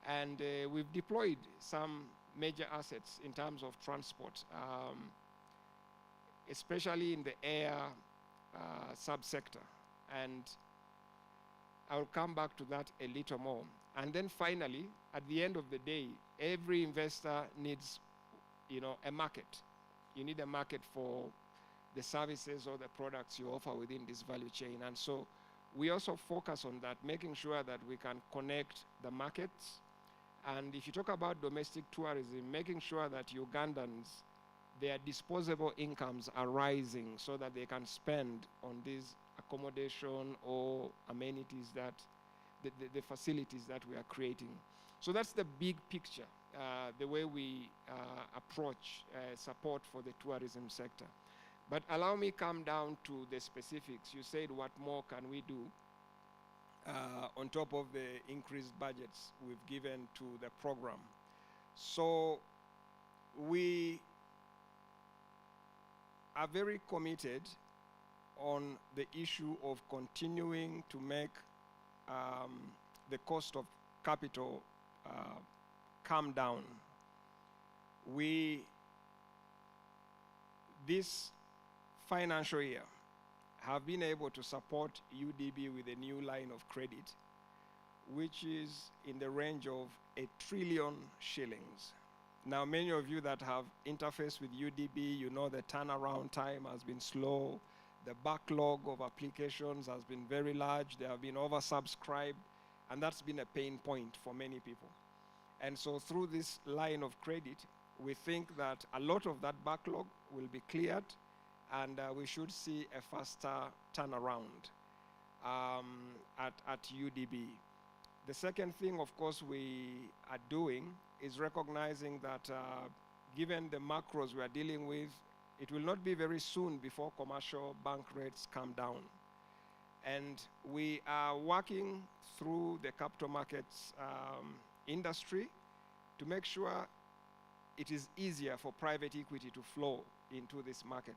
Speaker 4: And we've deployed some major assets in terms of transport, especially in the air subsector. And I'll come back to that a little more. And then finally, at the end of the day, every investor needs, a market. You need a market for the services or the products you offer within this value chain. And so we also focus on that, making sure that we can connect the markets. And if you talk about domestic tourism, making sure that Ugandans, their disposable incomes are rising so that they can spend on these accommodation or amenities that, the facilities that we are creating. So that's the big picture, the way we approach support for the tourism sector. But allow me come down to the specifics. You said, what more can we do on top of the increased budgets we've given to the program? So we are very committed on the issue of continuing to make the cost of capital come down. This financial year, have been able to support UDB with a new line of credit, which is in the range of 1 trillion shillings. Now, many of you that have interfaced with UDB, you know the turnaround time has been slow. The backlog of applications has been very large. They have been oversubscribed, and that's been a pain point for many people. And so through this line of credit, we think that a lot of that backlog will be cleared, and we should see a faster turnaround at UDB. The second thing, of course, we are doing is recognizing that given the macros we are dealing with, it will not be very soon before commercial bank rates come down. And we are working through the capital markets industry to make sure it is easier for private equity to flow into this market.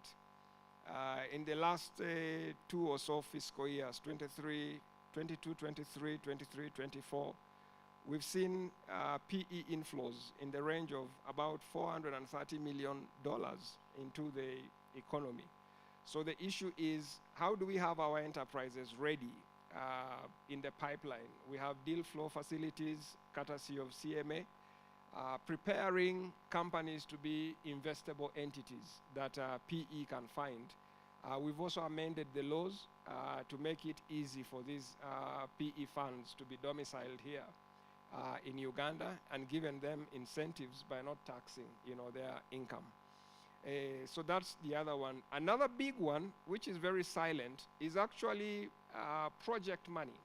Speaker 4: In the last 2 or so fiscal years, 22, 23, 24, we've seen PE inflows in the range of about $430 million into the economy. So the issue is, how do we have our enterprises ready in the pipeline? We have deal flow facilities, courtesy of CMA, preparing companies to be investable entities that PE can find. We've also amended the laws to make it easy for these PE funds to be domiciled here in Uganda, and given them incentives by not taxing, their income. So that's the other one. Another big one, which is very silent, is actually project money.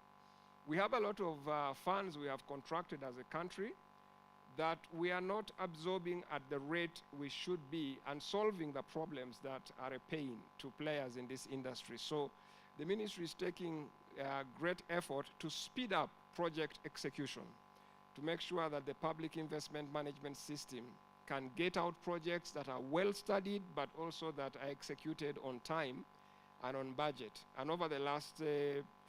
Speaker 4: We have a lot of funds we have contracted as a country that we are not absorbing at the rate we should be and solving the problems that are a pain to players in this industry. So the ministry is taking great effort to speed up project execution, to make sure that the public investment management system can get out projects that are well studied, but also that are executed on time and on budget. And over the last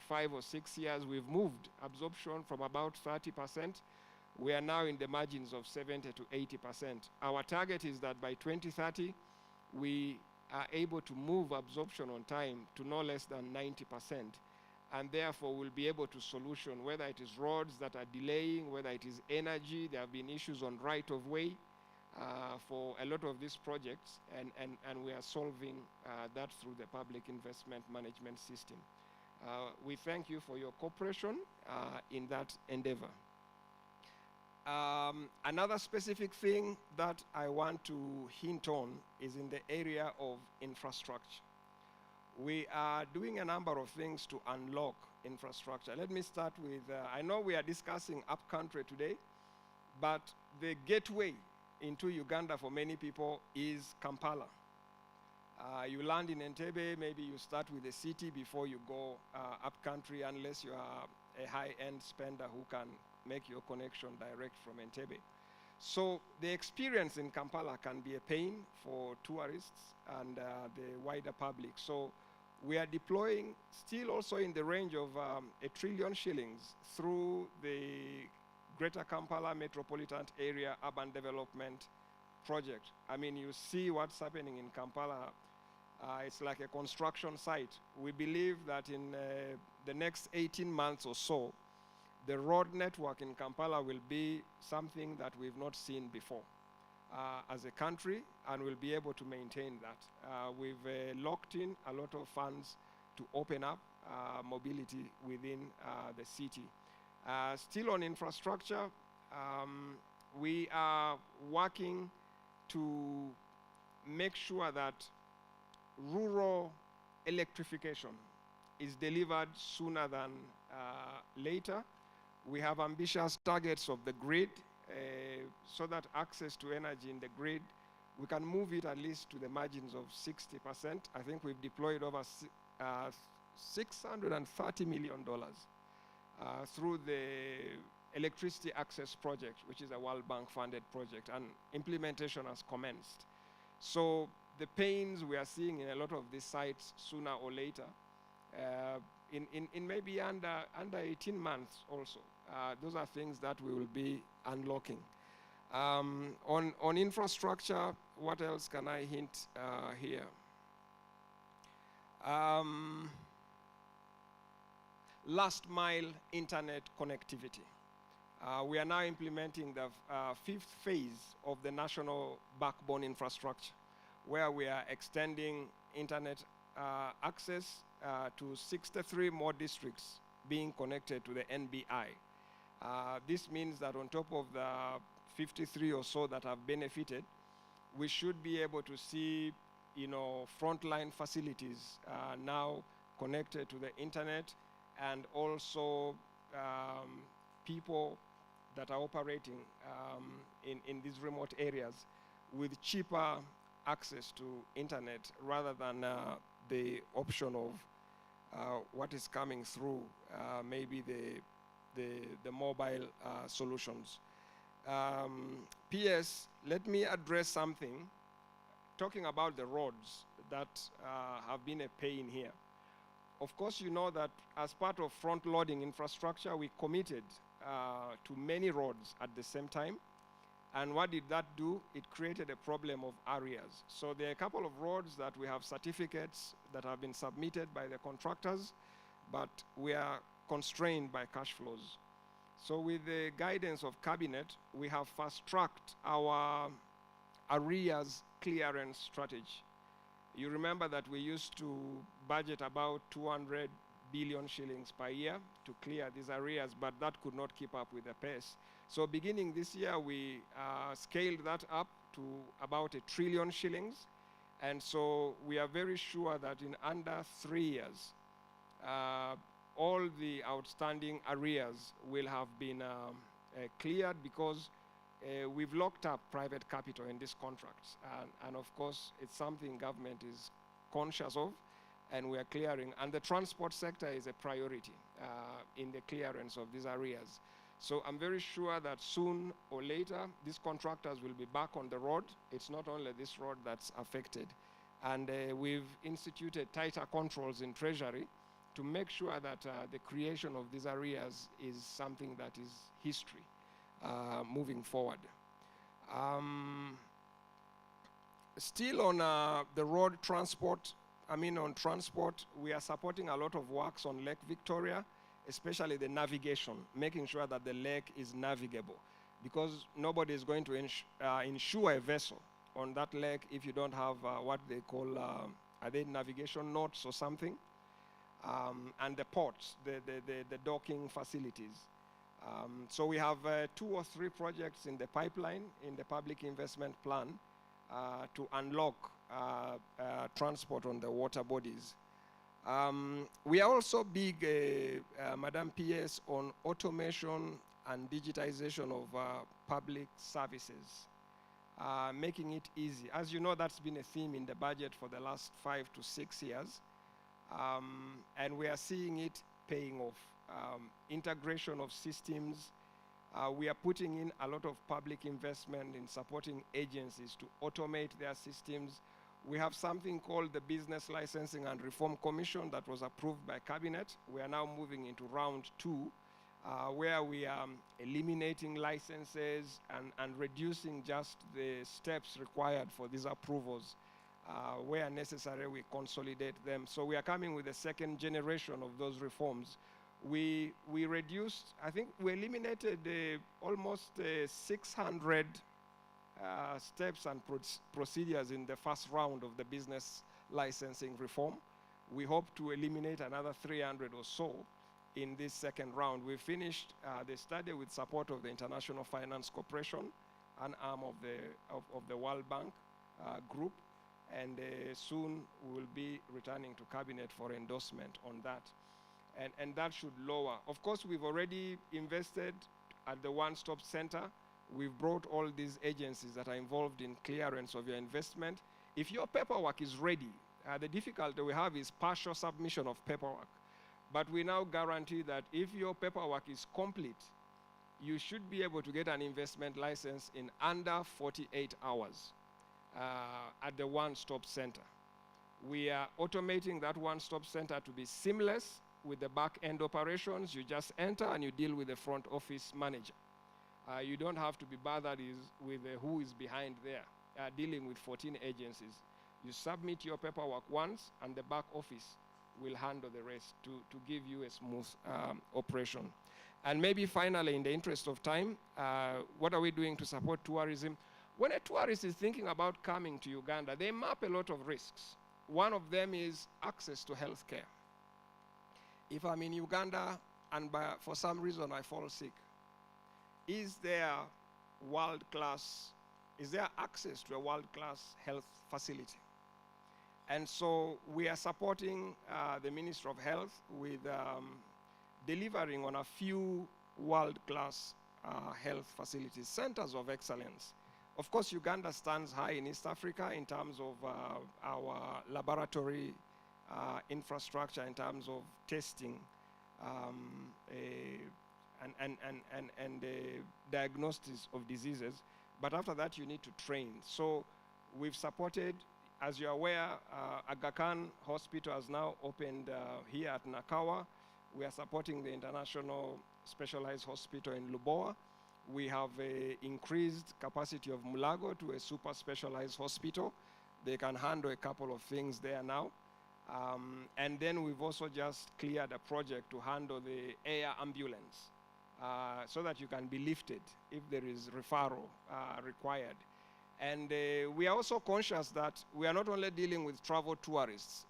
Speaker 4: 5 or 6 years, we've moved absorption from about 30%. We are now in the margins of 70 to 80%. Our target is that by 2030, we are able to move absorption on time to no less than 90%. And therefore, we'll be able to solution whether it is roads that are delaying, whether it is energy. There have been issues on right of way for a lot of these projects, and we are solving that through the public investment management system. We thank you for your cooperation in that endeavor. Another specific thing that I want to hint on is in the area of infrastructure. We are doing a number of things to unlock infrastructure. Let me start with, I know we are discussing upcountry today, but the gateway into Uganda for many people is Kampala. You land in Entebbe, maybe you start with the city before you go upcountry, unless you are a high-end spender who can make your connection direct from Entebbe. So the experience in Kampala can be a pain for tourists and the wider public. So We are deploying still also in the range of ₦1 trillion through the Greater Kampala Metropolitan Area Urban Development Project. I mean, you see what's happening in Kampala. It's like a construction site. We believe that in the next 18 months or so, the road network in Kampala will be something that we've not seen before as a country, and we'll be able to maintain that. We've locked in a lot of funds to open up mobility within the city. Still on infrastructure, we are working to make sure that rural electrification is delivered sooner than later. We have ambitious targets of the grid so that access to energy in the grid, we can move it at least to the margins of 60%. I think we've deployed over $630 million through the Electricity Access Project, which is a World Bank funded project, and implementation has commenced. So the pains we are seeing in a lot of these sites sooner or later, in maybe under 18 months also, those are things that we will be unlocking. On infrastructure, what else can I hint here? Last mile internet connectivity. We are now implementing the 5th phase of the national backbone infrastructure, where we are extending internet access to 63 more districts being connected to the NBI. This means that on top of the 53 or so that have benefited, we should be able to see, frontline facilities now connected to the internet, and also people that are operating in these remote areas with cheaper access to internet, rather than the option of what is coming through maybe the mobile solutions. PS, let me address something, talking about the roads that have been a pain here. Of course, you know that as part of front-loading infrastructure, we committed to many roads at the same time. And what did that do? It created a problem of areas. So there are a couple of roads that we have certificates that have been submitted by the contractors, but we are constrained by cash flows. So with the guidance of Cabinet, we have fast-tracked our arrears clearance strategy. You remember that we used to budget about 200 billion shillings per year to clear these arrears, but that could not keep up with the pace. So beginning this year, we scaled that up to about 1 trillion shillings. And so we are very sure that in under 3 years, all the outstanding arrears will have been cleared, because we've locked up private capital in these contracts. And of course, it's something government is conscious of, and we are clearing. And the transport sector is a priority in the clearance of these arrears. So I'm very sure that soon or later, these contractors will be back on the road. It's not only this road that's affected. And we've instituted tighter controls in Treasury to make sure that the creation of these arrears is something that is history moving forward. Still on the road transport, on transport, we are supporting a lot of works on Lake Victoria, especially the navigation, making sure that the lake is navigable, because nobody is going to insure a vessel on that lake if you don't have what they call, are they navigation notes or something? And the ports, the docking facilities. So we have 2 or 3 projects in the pipeline in the public investment plan to unlock transport on the water bodies. We are also big, Madam PS, on automation and digitization of public services, making it easy. As you know, that's been a theme in the budget for the last 5 to 6 years. And we are seeing it paying off. Integration of systems. We are putting in a lot of public investment in supporting agencies to automate their systems. We have something called the Business Licensing and Reform Commission that was approved by Cabinet. We are now moving into round 2, where we are eliminating licenses and reducing just the steps required for these approvals. Where necessary, we consolidate them. So we are coming with the second generation of those reforms. We reduced, I think we eliminated almost 600 steps and procedures in the first round of the business licensing reform. We hope to eliminate another 300 or so in this second round. We finished the study with support of the International Finance Corporation, an arm of the World Bank group, and soon we will be returning to Cabinet for endorsement on that. And that should lower. Of course, we've already invested at the one-stop center. We've brought all these agencies that are involved in clearance of your investment. If your paperwork is ready, the difficulty we have is partial submission of paperwork. But we now guarantee that if your paperwork is complete, you should be able to get an investment license in under 48 hours at the one-stop center. We are automating that one-stop center to be seamless with the back-end operations. You just enter and you deal with the front office manager. You don't have to be bothered with who is behind there, dealing with 14 agencies. You submit your paperwork once, and the back office will handle the rest to give you a smooth operation. And maybe finally, in the interest of time, what are we doing to support tourism? When a tourist is thinking about coming to Uganda, they map a lot of risks. One of them is access to healthcare. If I'm in Uganda and for some reason I fall sick, is there access to a world-class health facility? And so we are supporting the Ministry of Health with delivering on a few world-class health facilities, centers of excellence. Of course, Uganda stands high in East Africa in terms of our laboratory infrastructure, in terms of testing and diagnosis of diseases. But after that, you need to train. So we've supported, as you're aware, Aga Khan Hospital has now opened here at Nakawa. We are supporting the International Specialized Hospital in Lubowa. We have increased capacity of Mulago to a super specialized hospital. They can handle a couple of things there now. And then we've also just cleared a project to handle the air ambulance so that you can be lifted if there is referral required. And we are also conscious that we are not only dealing with travel tourists.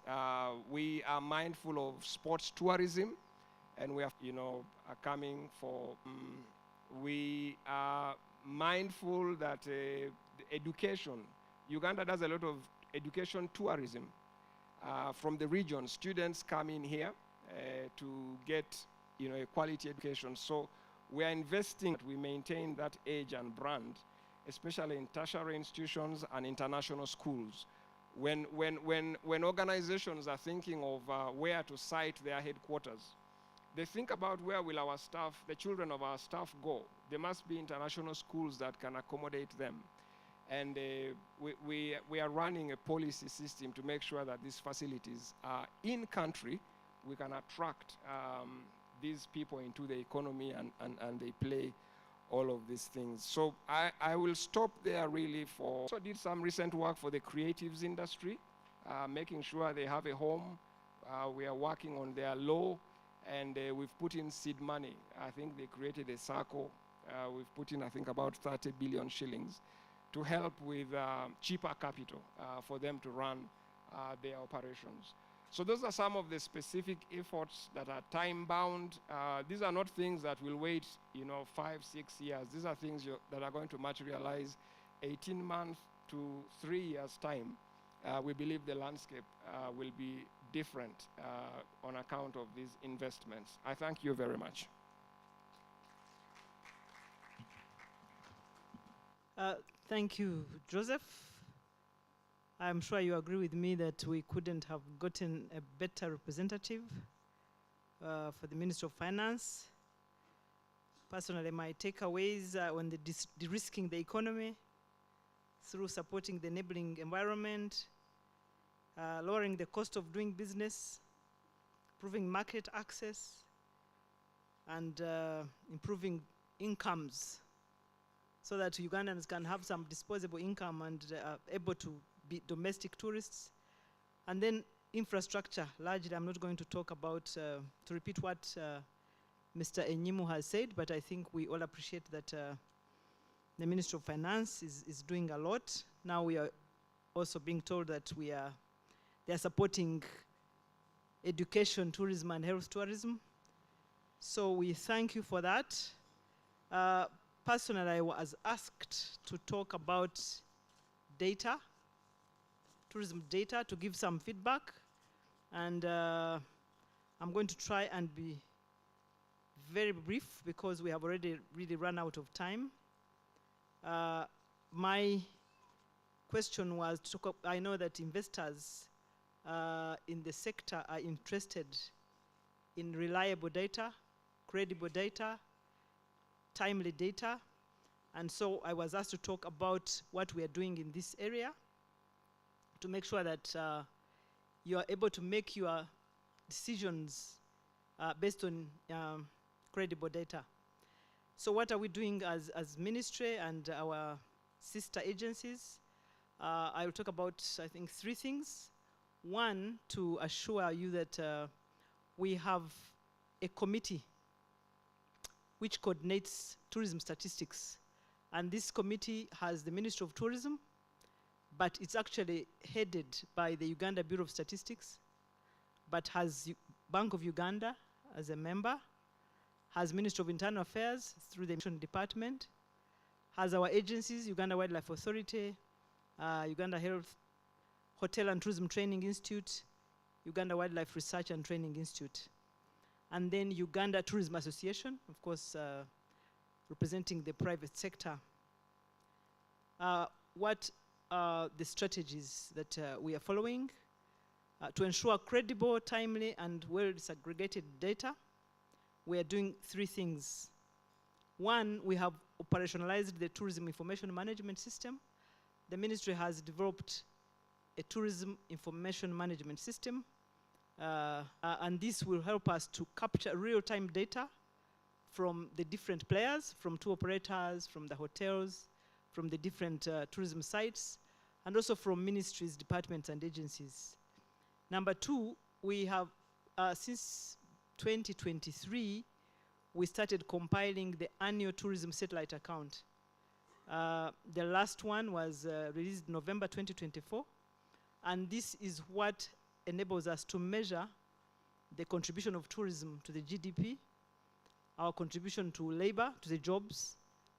Speaker 4: We are mindful of sports tourism, and we are, coming for. We are mindful that education. Uganda does a lot of education tourism from the region. Students come in here to get, a quality education. So we are investing. We maintain that age and brand, especially in tertiary institutions and international schools. When organizations are thinking of where to site their headquarters, they think about where will our staff, the children of our staff, go. There must be international schools that can accommodate them. And we are running a policy system to make sure that these facilities are in country. We can attract these people into the economy and they play all of these things. So I will stop there really for. Also did some recent work for the creatives industry, making sure they have a home. We are working on their law, and we've put in seed money. I think they created a circle. We've put in, I think, about 30 billion shillings to help with cheaper capital for them to run their operations. So those are some of the specific efforts that are time-bound. These are not things that will wait, 5, 6 years. These are things that are going to materialize 18 months to 3 years' time. We believe the landscape will be different on account of these investments. I thank you very much.
Speaker 2: Thank you, Joseph. I'm sure you agree with me that we couldn't have gotten a better representative for the Ministry of Finance. Personally, my takeaways on the de-risking the economy through supporting the enabling environment, lowering the cost of doing business, improving market access, and improving incomes so that Ugandans can have some disposable income and able to be domestic tourists. And then infrastructure, largely I'm not going to talk about, to repeat what Mr. Enyimu has said, but I think we all appreciate that the Ministry of Finance is doing a lot. Now we are also being told that they are supporting education, tourism, and health tourism. So we thank you for that. Personally, I was asked to talk about data, tourism data, to give some feedback. And I'm going to try and be very brief because we have already really run out of time. My question was, I know that investors in the sector are interested in reliable data, credible data, timely data. And so I was asked to talk about what we are doing in this area to make sure that you are able to make your decisions based on credible data. So what are we doing as ministry and our sister agencies? I will talk about, I think, 3 things. One, to assure you that we have a committee which coordinates tourism statistics. And this committee has the Ministry of Tourism, but it's actually headed by the Uganda Bureau of Statistics, but has Bank of Uganda as a member, has Ministry of Internal Affairs through the Mission Department, has our agencies, Uganda Wildlife Authority, Uganda Health Hotel and Tourism Training Institute, Uganda Wildlife Research and Training Institute, and then Uganda Tourism Association, of course, representing the private sector. What are the strategies that we are following? To ensure credible, timely, and well-disaggregated data, we are doing 3 things. One, we have operationalized the Tourism Information Management System. The ministry has developed a Tourism Information Management System, and this will help us to capture real-time data from the different players, from tour operators, from the hotels, from the different tourism sites, and also from ministries, departments, and agencies. Number 2, we have, since 2023, we started compiling the annual tourism satellite account. The last one was released November 2024, and this is what enables us to measure the contribution of tourism to the GDP, our contribution to labor, to the jobs,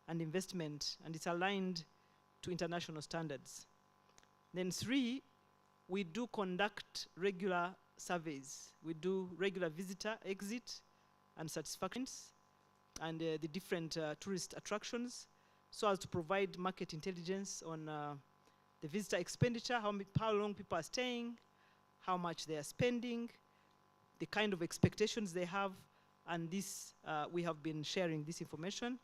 Speaker 2: and investment, and it's aligned to international standards. Then 3, we do conduct regular surveys. We do regular visitor exit and satisfactions and the different tourist attractions so as to provide market intelligence on the visitor expenditure, how long people are staying, how much they are spending, the kind of expectations they have, and this, we have been sharing this information,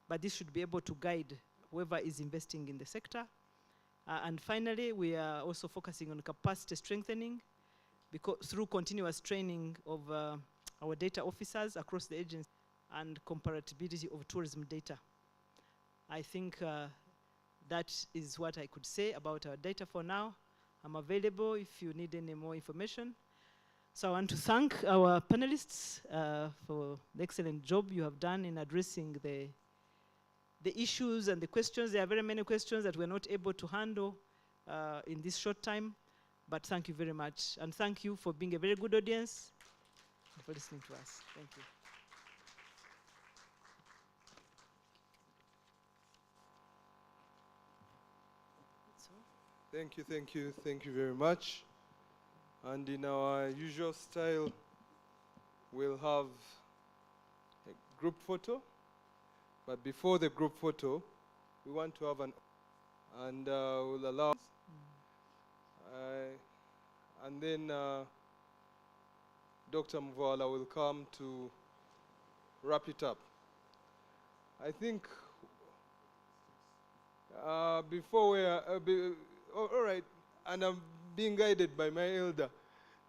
Speaker 2: but this should be able to guide whoever is investing in the sector. And finally, we are also focusing on capacity strengthening through continuous training of our data officers across the agency and comparability of tourism data. I think that is what I could say about our data for now. I'm available if you need any more information. So I want to thank our panelists for the excellent job you have done in addressing the issues and the questions. There are very many questions that we're not able to handle in this short time, but thank you very much. And thank you for being a very good audience and for listening to us. Thank you.
Speaker 5: Thank you very much. And in our usual style, we'll have a group photo. But before the group photo, we want to have and we'll allow, and then Dr. Mvala will come to wrap it up. I think before we are, all right, and being guided by my elder,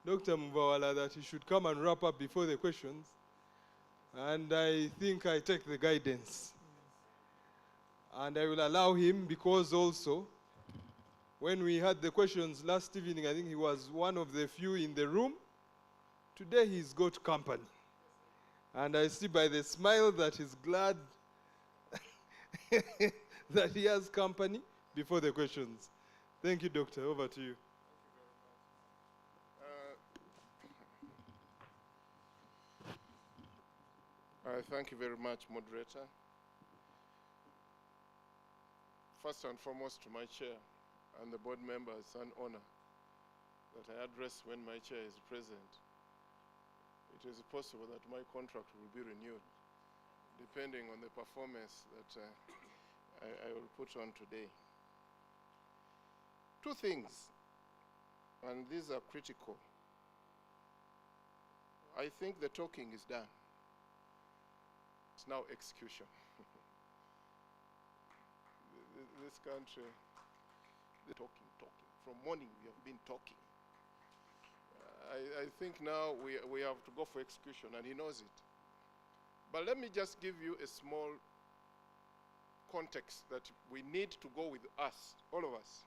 Speaker 5: Dr. Mubawala, that he should come and wrap up before the questions. And I think I take the guidance. And I will allow him, because also, when we had the questions last evening, I think he was one of the few in the room. Today he's got company. And I see by the smile that he's glad that he has company before the questions. Thank you, Doctor. Over to you.
Speaker 6: Thank you very much, moderator. First and foremost, to my chair and the board members, an honor that I address when my chair is present. It is possible that my contract will be renewed, depending on the performance that I will put on today. Two things, and these are critical. I think the talking is done. It's now execution. This country, the talking. From morning we have been talking. I think now we have to go for execution, and he knows it. But let me just give you a small context that we need to go with us, all of us.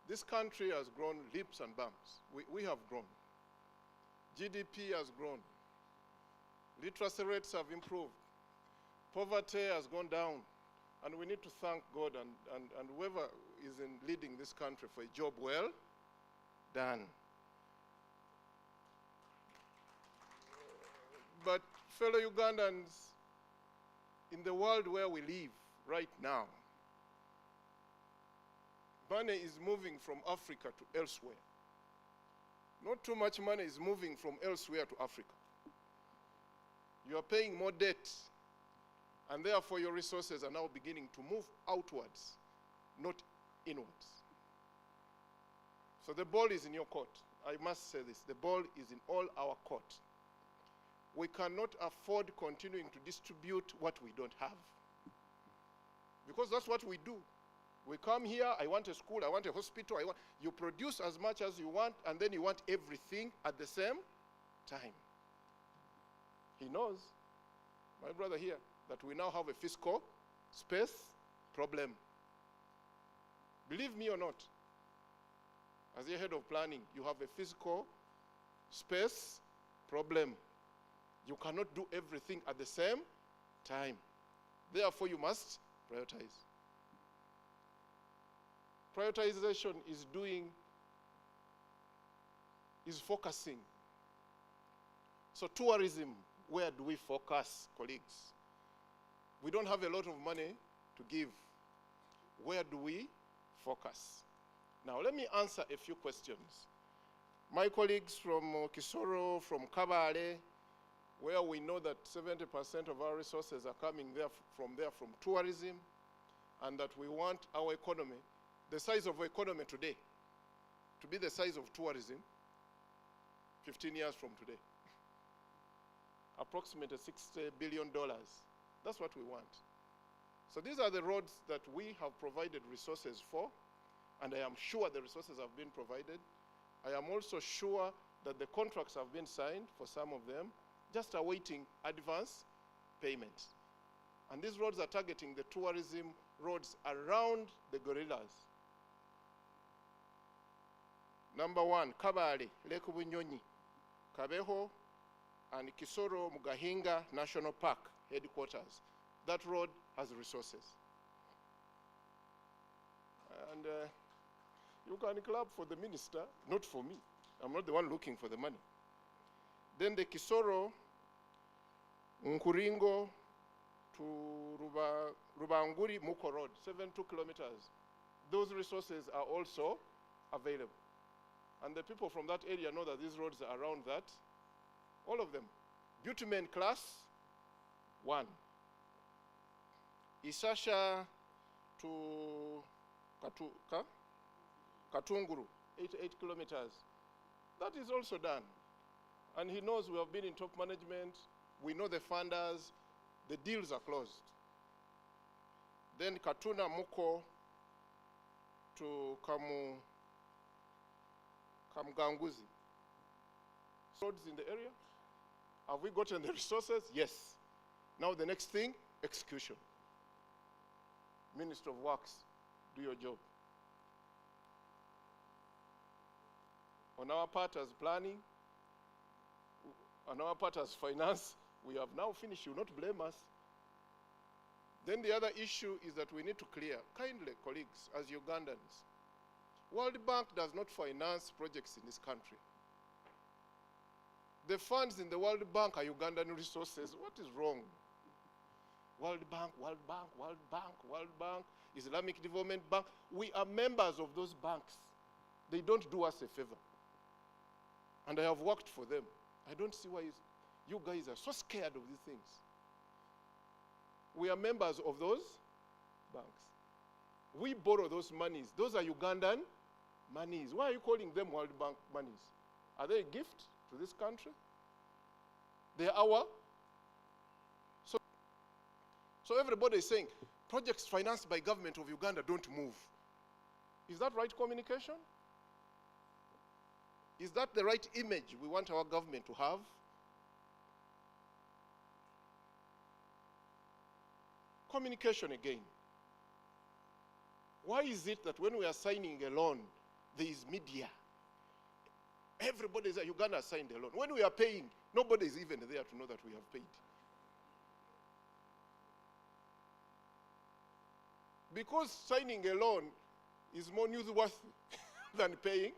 Speaker 6: This country has grown leaps and bounds. We have grown. GDP has grown. Literacy rates have improved. Poverty has gone down. And we need to thank God and whoever is in leading this country for a job well done. But fellow Ugandans, in the world where we live right now, money is moving from Africa to elsewhere. Not too much money is moving from elsewhere to Africa. You are paying more debt, and therefore your resources are now beginning to move outwards, not inwards. So the ball is in your court. I must say this, the ball is in all our court. We cannot afford continuing to distribute what we don't have. Because that's what we do. We come here, I want a school, I want a hospital, you produce as much as you want, and then you want everything at the same time. He knows, my brother here, that we now have a fiscal space problem. Believe me or not, as the head of planning, you have a fiscal space problem. You cannot do everything at the same time. Therefore, you must prioritize. Prioritization is focusing. So tourism, where do we focus, colleagues? We don't have a lot of money to give. Where do we focus? Now, let me answer a few questions. My colleagues from Kisoro, from Kabale, where we know that 70% of our resources are coming from tourism, and that we want our economy, the size of our economy today, to be the size of tourism 15 years from today. Approximately $60 billion. That's what we want. So these are the roads that we have provided resources for, and I am sure the resources have been provided. I am also sure that the contracts have been signed for some of them, just awaiting advance payments. And these roads are targeting the tourism roads around the gorillas. Number one, Kabale, Lake Bunyonyi, Kabeho, and Kisoro Mugahinga National Park headquarters. That road has resources. And you can clap for the minister, not for me. I'm not the one looking for the money. Then the Kisoro, Nkuringo to Rubanguri Muko Road, 72 kilometers. Those resources are also available. And the people from that area know that these roads are around that. All of them. Bitumen class 1. Isasha to Katunguru, 88 kilometers. That is also done. And he knows we have been in top management. We know the funders. The deals are closed. Then Katuna Muko to Kamganguzi. Roads in the area? Have we gotten the resources? Yes. Now the next thing, execution. Minister of Works, do your job. On our part as planning, on our part as finance, we have now finished. You will not blame us. Then the other issue is that we need to clear, kindly colleagues, as Ugandans, World Bank does not finance projects in this country. The funds in the World Bank are Ugandan resources. What is wrong? World Bank, World Bank, World Bank, World Bank, Islamic Development Bank. We are members of those banks. They don't do us a favor. And I have worked for them. I don't see why you guys are so scared of these things. We are members of those banks. We borrow those monies. Those are Ugandan monies. Why are you calling them World Bank monies? Are they a gift to this country? They are our. So everybody is saying, projects financed by government of Uganda don't move. Is that right communication? Is that the right image we want our government to have? Communication again. Why is it that when we are signing a loan, there is media? Everybody is Uganda has signed a loan. When we are paying, nobody is even there to know that we have paid. Because signing a loan is more newsworthy than paying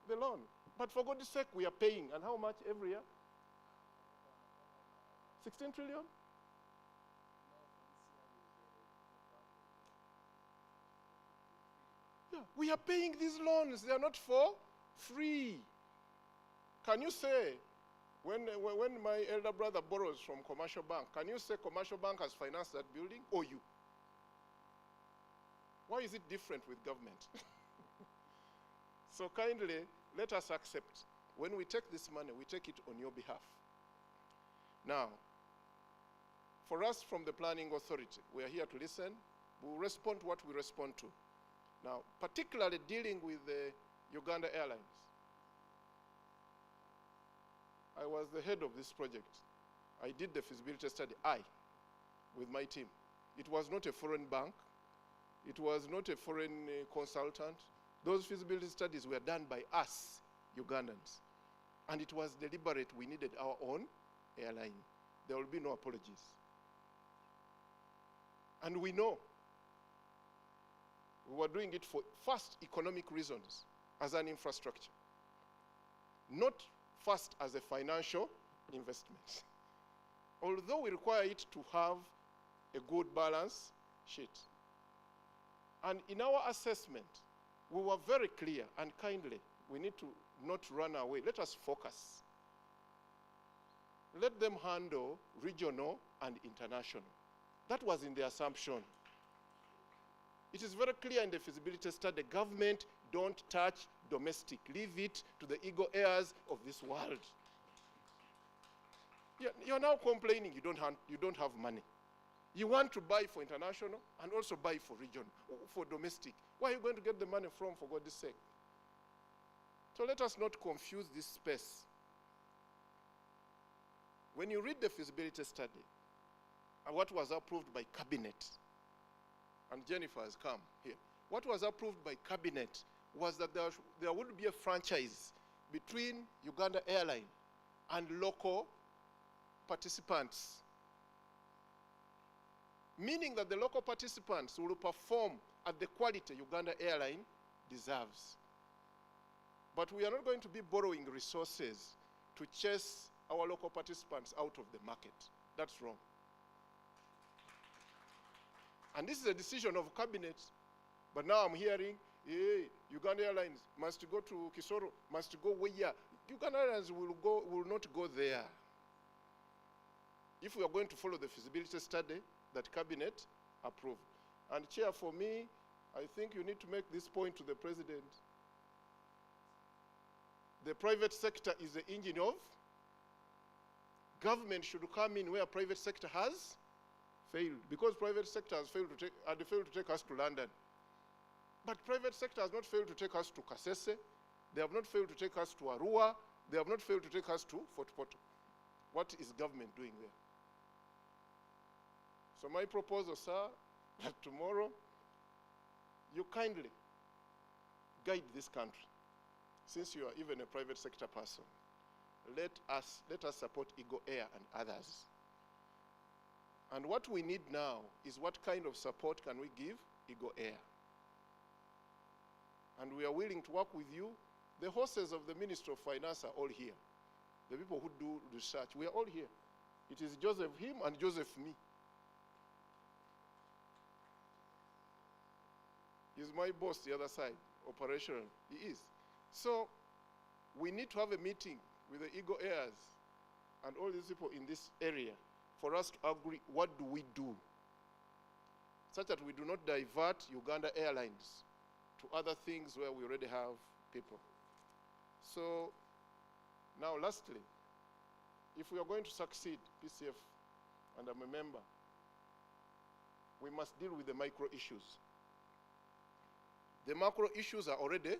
Speaker 6: the loan. But for God's sake, we are paying. And how much every year? 16 trillion? Yeah, we are paying these loans. They are not for free. Can you say, when my elder brother borrows from commercial bank, can you say commercial bank has financed that building or you? Why is it different with government? So kindly, let us accept, when we take this money, we take it on your behalf. Now, for us from the Planning Authority, we are here to listen. We will respond to what we respond to. Now, particularly dealing with the Uganda Airlines. I was the head of this project. I did the feasibility study, with my team. It was not a foreign bank. It was not a foreign consultant. Those feasibility studies were done by us, Ugandans. And it was deliberate. We needed our own airline. There will be no apologies. And we know we were doing it for first economic reasons as an infrastructure, not first as a financial investment. Although we require it to have a good balance sheet. And in our assessment, we were very clear and kindly, we need to not run away. Let us focus. Let them handle regional and international. That was in the assumption. It is very clear in the feasibility study, government don't touch domestic. Leave it to the ego heirs of this world. You're now complaining you don't have money. You want to buy for international and also buy for region, for domestic. Where are you going to get the money from, for God's sake? So let us not confuse this space. When you read the feasibility study, and what was approved by cabinet, and Jennifer has come here, what was approved by cabinet was that there would be a franchise between Uganda Airline and local participants. Meaning that the local participants will perform at the quality Uganda Airline deserves. But we are not going to be borrowing resources to chase our local participants out of the market. That's wrong. And this is a decision of cabinet. But now I'm hearing, hey, Uganda Airlines must go to Kisoro, must go where? Uganda Airlines will not go there. If we are going to follow the feasibility study that cabinet approved. And Chair, for me, I think you need to make this point to the President. The private sector is the engine of government should come in where private sector has failed. Because private sector has failed to take us to London. But private sector has not failed to take us to Kasese. They have not failed to take us to Arua. They have not failed to take us to Fort Portal. What is government doing there? So my proposal, sir, that tomorrow you kindly guide this country. Since you are even a private sector person, let us support Eagle Air and others. And what we need now is what kind of support can we give Eagle Air? And we are willing to work with you. The horses of the Minister of Finance are all here. The people who do research, we are all here. It is Joseph him and Joseph me. He's my boss the other side, operational, he is. So we need to have a meeting with the Eagle Airs and all these people in this area for us to agree what do we do, such that we do not divert Uganda Airlines to other things where we already have people. So now lastly, if we are going to succeed, PCF, and I'm a member, we must deal with the micro issues. The macro issues are already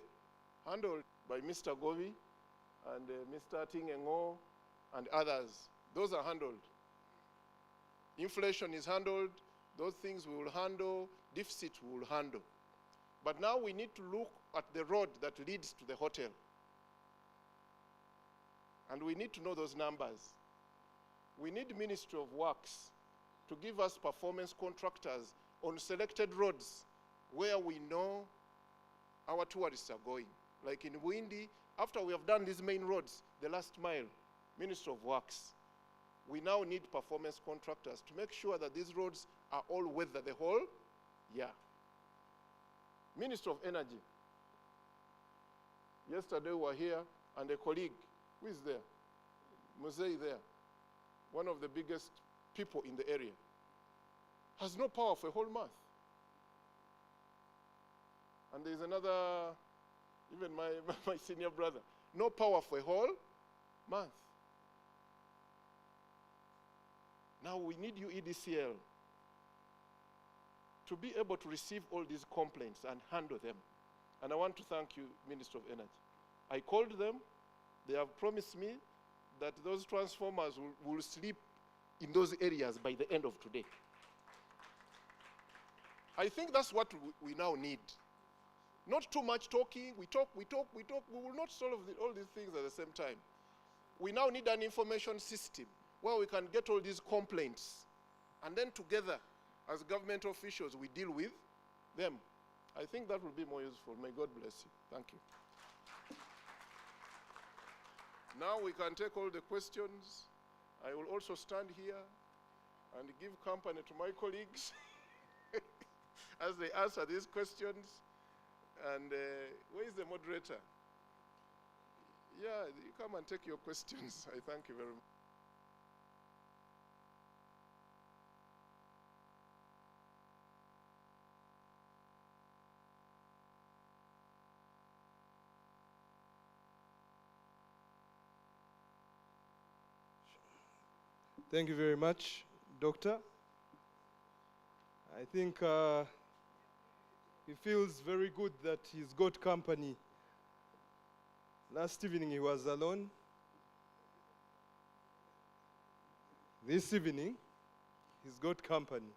Speaker 6: handled by Mr. Govi and Mr. Tingengo and others. Those are handled. Inflation is handled. Those things we will handle. Deficit we will handle. But now we need to look at the road that leads to the hotel. And we need to know those numbers. We need Ministry of Works to give us performance contractors on selected roads where we know our tourists are going. Like in Windy, after we have done these main roads, the last mile, Ministry of Works, we now need performance contractors to make sure that these roads are all weather the whole year. Minister of Energy. Yesterday we were here, and a colleague, who is there? Musei there, one of the biggest people in the area, has no power for a whole month. And there's another, even my senior brother, no power for a whole month. Now we need you, EDCL, to be able to receive all these complaints and handle them. And I want to thank you, Minister of Energy. I called them. They have promised me that those transformers will sleep in those areas by the end of today. I think that's what we now need. Not too much talking. We talk. We will not solve all these things at the same time. We now need an information system where we can get all these complaints. And then together, as government officials, we deal with them. I think that will be more useful. May God bless you. Thank you. Now we can take all the questions. I will also stand here and give company to my colleagues as they answer these questions. And where is the moderator? Yeah, you come and take your questions. I thank you very much.
Speaker 5: Thank you very much, Doctor. I think he feels very good that he's got company. Last evening he was alone. This evening, he's got company.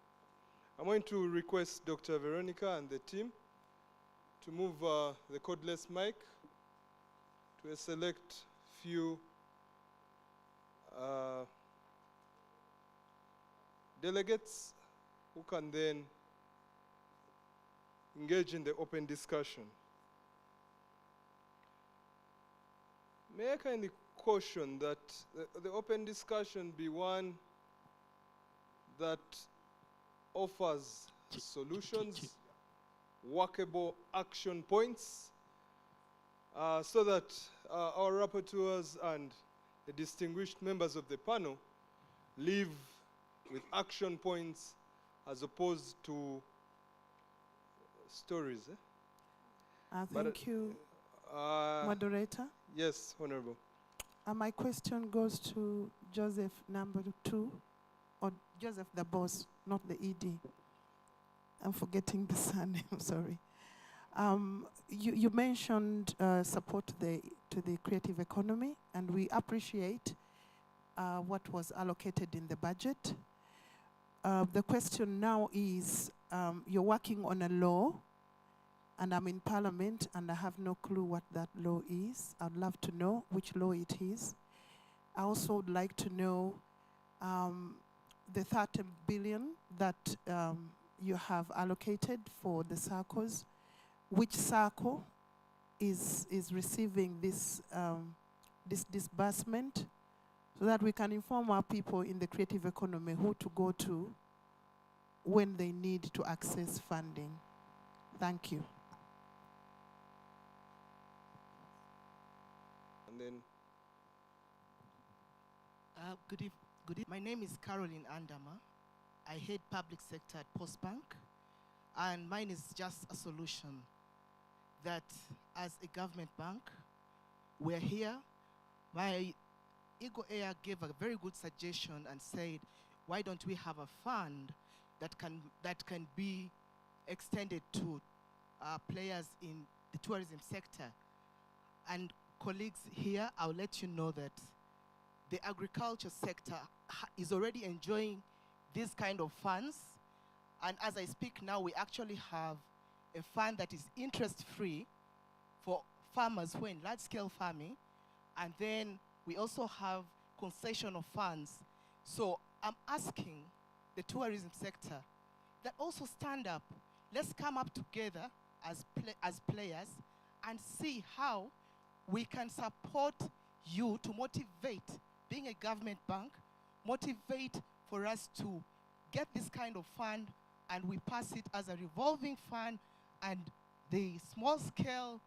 Speaker 5: I'm going to request Dr. Veronica and the team to move the cordless mic to a select few delegates who can then engage in the open discussion. May I kindly caution that the open discussion be one that offers solutions, workable action points, so that our rapporteurs and the distinguished members of the panel leave with action points as opposed to stories.
Speaker 7: Thank you, Moderator.
Speaker 5: Yes, Honorable.
Speaker 7: My question goes to Joseph number 2, or Joseph the boss, not the ED. I'm forgetting the surname, sorry. You mentioned support to the creative economy, and we appreciate what was allocated in the budget. The question now is, you're working on a law, and I'm in Parliament, and I have no clue what that law is. I'd love to know which law it is. I also would like to know the 30 billion that you have allocated for the circles. Which circle is receiving this disbursement, so that we can inform our people in the creative economy who to go to when they need to access funding. Thank you.
Speaker 5: And then
Speaker 8: Good evening. My name is Caroline Andama. I head public sector at Postbank, and mine is just a solution that as a government bank, we're here. My Eagle Air gave a very good suggestion and said, why don't we have a fund that can be extended to players in the tourism sector? And colleagues here, I'll let you know that the agriculture sector is already enjoying these kind of funds. And as I speak now, we actually have a fund that is interest-free for farmers who are in large-scale farming. And then we also have concession of funds. So I'm asking the tourism sector that also stand up. Let's come up together as players and see how we can support you to motivate, being a government bank, motivate for us to get this kind of fund, and we pass it as a revolving fund, and the small scale,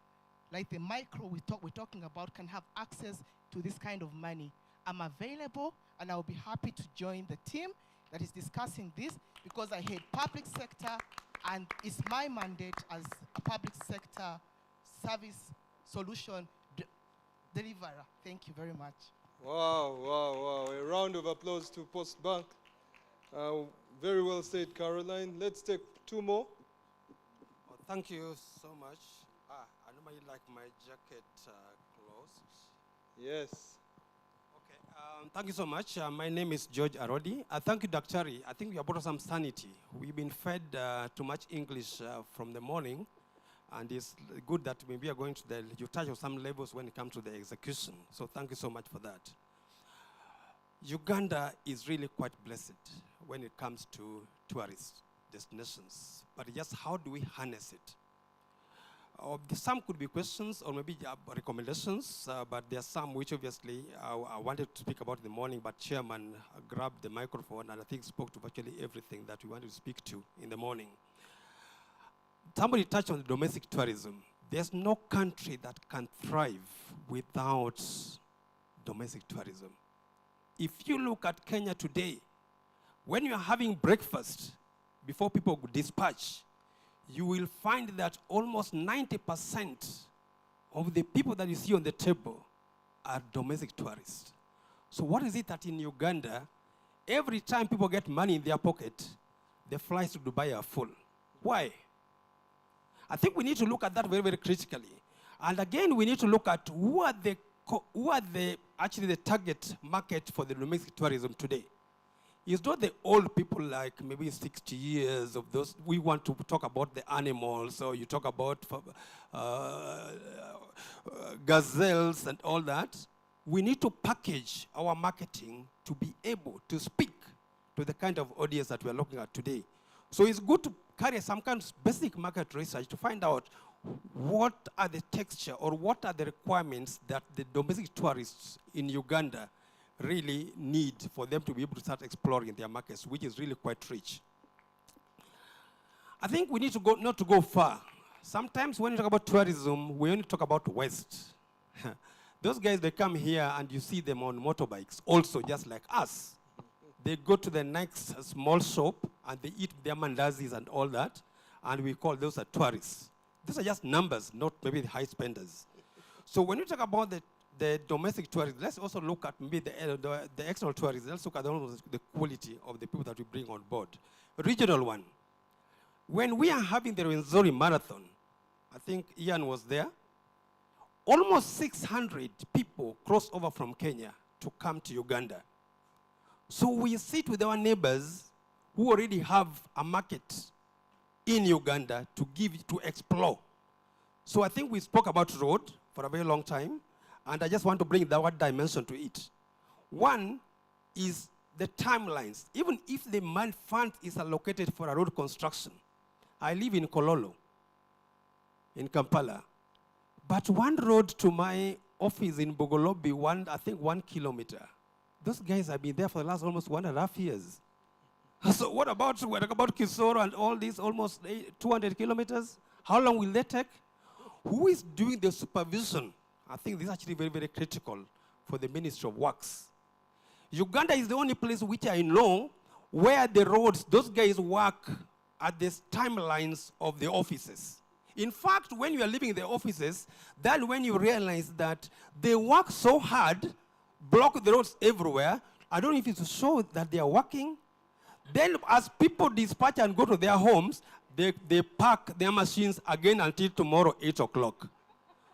Speaker 8: like the micro we're talking about, can have access to this kind of money. I'm available, and I'll be happy to join the team that is discussing this, because I head public sector, and it's my mandate as a public sector service solution deliverer. Thank you very much.
Speaker 5: wow, wow, wow. A round of applause to Postbank. Very well said, Caroline. Let's take two more.
Speaker 9: Oh, thank you so much. I normally like my jacket closed.
Speaker 5: Yes.
Speaker 9: Okay, thank you so much. My name is George Arodi. Thank you, Daktari. I think you have brought some sanity. We've been fed too much English from the morning, and it's good that maybe we are going to you touch on some levels when it comes to the execution. So thank you so much for that. Uganda is really quite blessed when it comes to tourist destinations, but just how do we harness it? Some could be questions or maybe recommendations, but there are some which obviously I wanted to speak about in the morning, but Chairman grabbed the microphone and I think spoke to virtually everything that we wanted to speak to in the morning. Somebody touched on domestic tourism. There's no country that can thrive without domestic tourism. If you look at Kenya today, when you're having breakfast, before people dispatch, you will find that almost 90% of the people that you see on the table are domestic tourists. So what is it that in Uganda, every time people get money in their pocket, the flights to Dubai are full? Why? I think we need to look at that very, very critically. And again, we need to look at who are actually the target market for the domestic tourism today. It's not the old people like maybe 60 years of those. We want to talk about the animals, or you talk about gazelles and all that. We need to package our marketing to be able to speak to the kind of audience that we're looking at today. So it's good to carry some kind of basic market research to find out what are the texture or what are the requirements that the domestic tourists in Uganda really need for them to be able to start exploring their markets, which is really quite rich. I think we need to not to go far. Sometimes when you talk about tourism, we only talk about West. Those guys, they come here and you see them on motorbikes, also just like us. They go to the next small shop and they eat their mandazis and all that, and we call those tourists. These are just numbers, not maybe the high spenders. So when you talk about the domestic tourism, let's also look at maybe the external tourism. Let's look at the quality of the people that we bring on board. Regional one. When we are having the Rwenzori Marathon, I think Ian was there. Almost 600 people crossed over from Kenya to come to Uganda. So we sit with our neighbors who already have a market in Uganda to explore. So I think we spoke about road for a very long time, and I just want to bring that dimension to it. One is the timelines. Even if the fund is allocated for a road construction, I live in Kololo, in Kampala, but one road to my office in Bogolobi, I think 1 kilometer. Those guys have been there for the last almost 1.5 years. So what about Kisoro and all these almost 200 kilometers? How long will they take? Who is doing the supervision? I think this is actually very, very critical for the Ministry of Works. Uganda is the only place which I know where the roads, those guys work at the timelines of the offices. In fact, when you are leaving the offices, then when you realize that they work so hard, block the roads everywhere, I don't know if it's to show that they are working. Then as people dispatch and go to their homes, they park their machines again until tomorrow, 8 o'clock.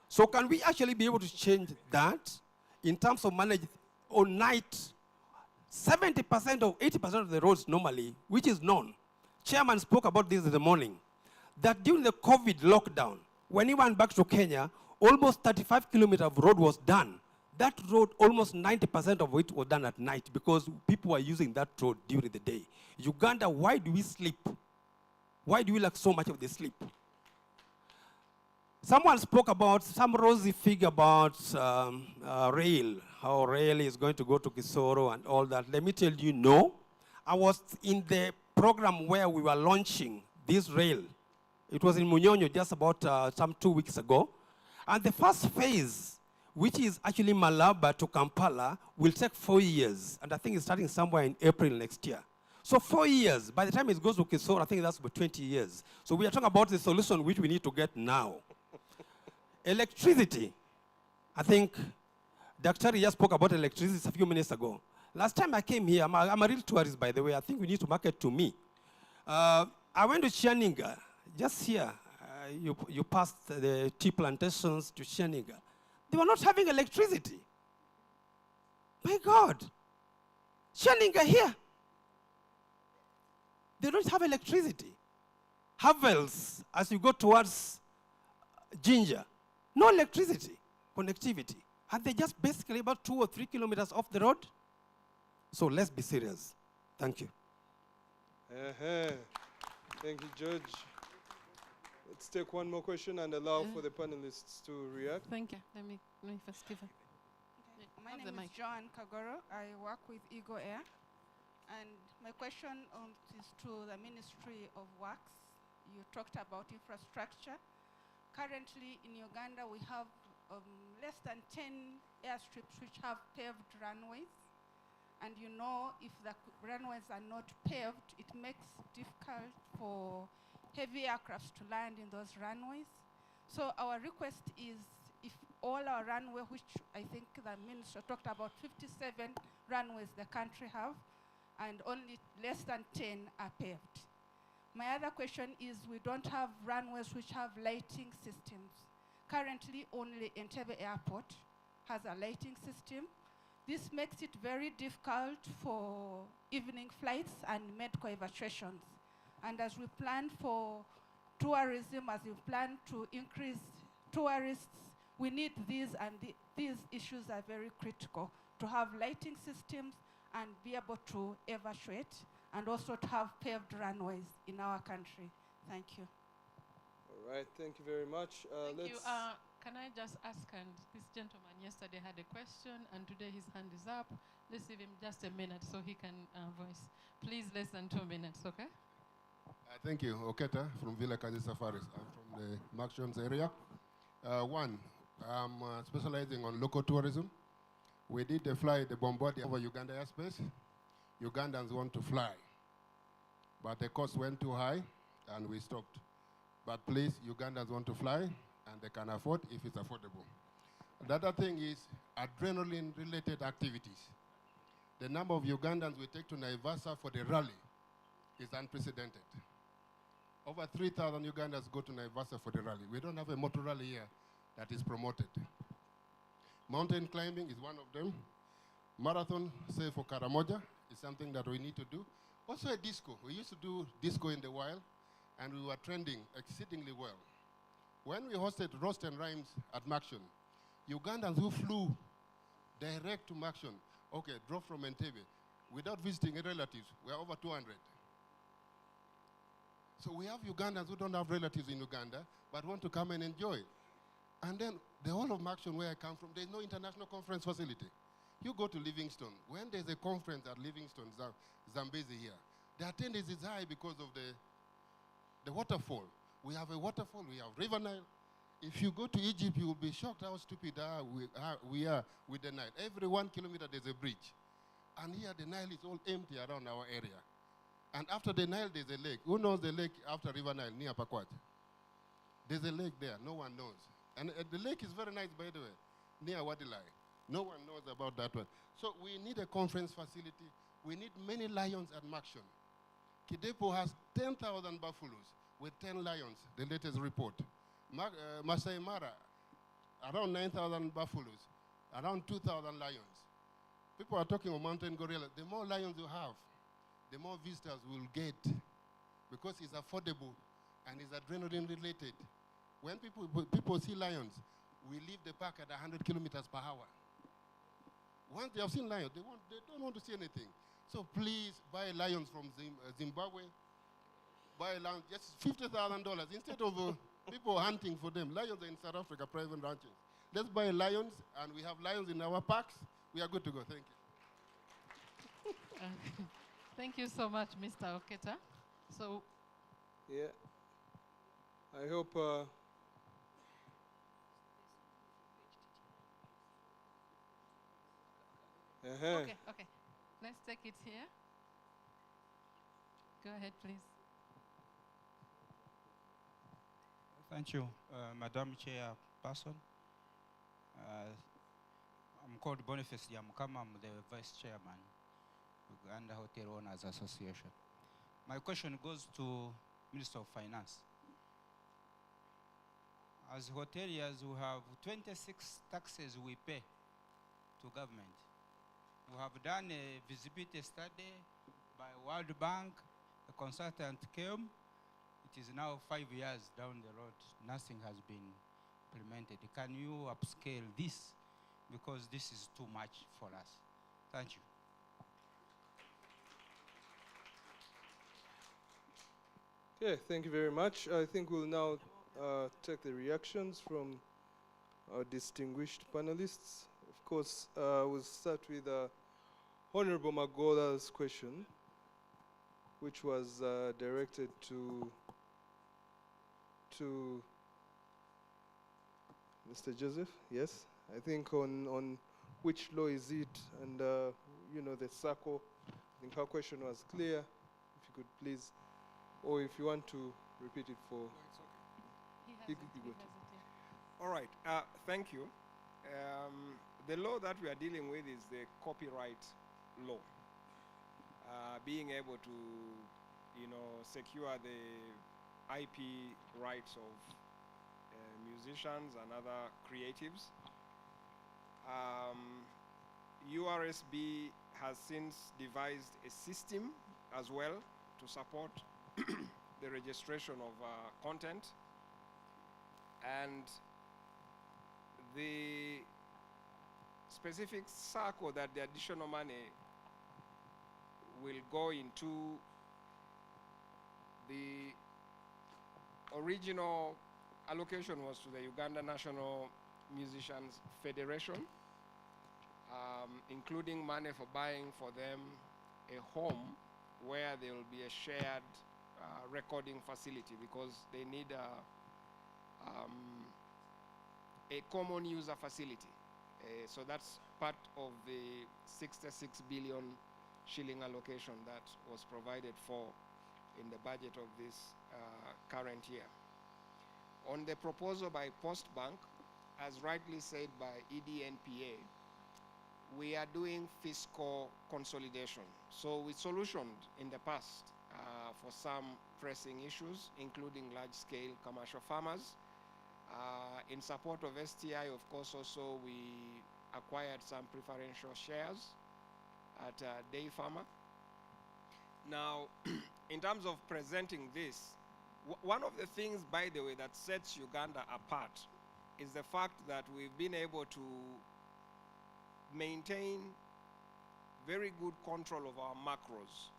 Speaker 9: So can we actually be able to change that in terms of manage on night? 70% or 80% of the roads normally, which is known. Chairman spoke about this in the morning, that during the COVID lockdown, when he went back to Kenya, almost 35 kilometers of road was done. That road, almost 90% of it was done at night because people were using that road during the day. Uganda, why do we sleep? Why do we lack so much of the sleep? Someone spoke about some rosy figure about rail, how rail is going to go to Kisoro and all that. Let me tell you, no. I was in the program where we were launching this rail. It was in Munyonyo just about some 2 weeks ago. And the first phase, which is actually Malaba to Kampala, will take 4 years. And I think it's starting somewhere in April next year. So 4 years, by the time it goes to Kisoro, I think that's about 20 years. So we are talking about the solution which we need to get now. Electricity. I think Dr. just spoke about electricity a few minutes ago. Last time I came here, I'm a real tourist, by the way. I think we need to market to me. I went to Chianinga, just here. You passed the tea plantations to Chianinga. They were not having electricity. My God. Chianinga here. They don't have electricity. Havels, as you go towards Ginger, no electricity, connectivity. And they're just basically about 2 or 3 kilometers off the road. So let's be serious. Thank you.
Speaker 5: Thank you, George. Let's take one more question and allow for the panelists to react.
Speaker 10: Thank you. Let me first give it.
Speaker 11: My name is Joan Kagoro. I work with Eagle Air. And my question is to the Ministry of Works. You talked about infrastructure. Currently in Uganda, we have less than 10 airstrips which have paved runways. And you know, if the runways are not paved, it makes it difficult for heavy aircrafts to land in those runways. So our request is if all our runways, which I think the minister talked about 57 runways the country have, and only less than 10 are paved. My other question is we don't have runways which have lighting systems. Currently, only Entebbe Airport has a lighting system. This makes it very difficult for evening flights and medical evacuations. And as we plan for tourism, as we plan to increase tourists, we need these, and these issues are very critical, to have lighting systems and be able to evacuate, and also to have paved runways in our country. Thank you.
Speaker 5: All right, thank you very much.
Speaker 10: Thank you. Can I just ask, and this gentleman yesterday had a question, and today his hand is up. Let's give him just a minute so he can voice. Please, less than 2 minutes, okay?
Speaker 12: Thank you. Oketa from Villa Kazi Safaris. I'm from the Marksons area. One, I'm specializing on local tourism. We did the Bombardier over Uganda airspace. Ugandans want to fly, but the cost went too high, and we stopped. But please, Ugandans want to fly, and they can afford if it's affordable. The other thing is adrenaline-related activities. The number of Ugandans we take to Naivasha for the rally is unprecedented. Over 3,000 Ugandans go to Naivasha for the rally. We don't have a motor rally here that is promoted. Mountain climbing is one of them. Marathon, say for Karamoja, is something that we need to do. Also a disco. We used to do disco in the wild, and we were trending exceedingly well. When we hosted Roast and Rhymes at Maction, Ugandans who flew direct to Maction, okay, drove from Entebbe, without visiting relatives, were over 200. So we have Ugandans who don't have relatives in Uganda, but want to come and enjoy. And then the whole of Maction, where I come from, there's no international conference facility. You go to Livingstone. When there's a conference at Livingstone, Zambezi here, the attendance is high because of the waterfall. We have a waterfall, we have River Nile. If you go to Egypt, you will be shocked how stupid we are with the Nile. Every 1 kilometer, there's a bridge. And here, the Nile is all empty around our area. And after the Nile, there's a lake. Who knows the lake after River Nile, near Pakwach? There's a lake there, no one knows. And the lake is very nice, by the way, near Wadilai. No one knows about that one. So we need a conference facility. We need many lions at Maction. Kidepo has 10,000 buffaloes with 10 lions, the latest report. Masai Mara, around 9,000 buffaloes, around 2,000 lions. People are talking of mountain gorilla. The more lions you have, the more visitors will get, because it's affordable and it's adrenaline related. When people see lions, we leave the park at 100 kilometers per hour. Once they have seen lions, they don't want to see anything. So please buy lions from Zimbabwe. Buy lions, just $50,000 instead of people hunting for them. Lions are in South Africa, private ranches. Let's buy lions, and we have lions in our parks. We are good to go. Thank you.
Speaker 10: Thank you so much, Mr. Oketa. So,
Speaker 5: Yeah. I hope
Speaker 10: okay. Let's take it here. Go ahead, please.
Speaker 13: Thank you, Madam Chairperson. I'm called Boniface Yamukama. I'm the Vice Chairman of Uganda Hotel Owners Association. My question goes to Minister of Finance. As hoteliers, we have 26 taxes we pay to government. We have done a visibility study by World Bank. The consultant came. It is now 5 years down the road. Nothing has been implemented. Can you upscale this? Because this is too much for us. Thank you.
Speaker 5: Okay, thank you very much. I think we'll now take the reactions from our distinguished panelists. Of course, we'll start with Honorable Magola's question, which was directed to Mr. Joseph. Yes, I think on which law is it, and you know, the circle. I think her question was clear. If you could please, or if you want to repeat it for.
Speaker 4: No, it's okay.
Speaker 10: He has it.
Speaker 4: All right, thank you. The law that we are dealing with is the copyright law. Being able to, you know, secure the IP rights of musicians and other creatives. URSB has since devised a system as well to support the registration of content, and the specific circle that the additional money will go into, the original allocation was to the Uganda National Musicians Federation, including money for buying for them a home where there will be a shared recording facility, because they need a common user facility. So that's part of the 66 billion shilling allocation that was provided for in the budget of this current year. On the proposal by Postbank, as rightly said by EDNPA, we are doing fiscal consolidation. So we solutioned in the past for some pressing issues, including large-scale commercial farmers. In support of STI, of course, also we acquired some preferential shares at Day Farmer. Now, in terms of presenting this, one of the things, by the way, that sets Uganda apart is the fact that we've been able to maintain very good control of our macros.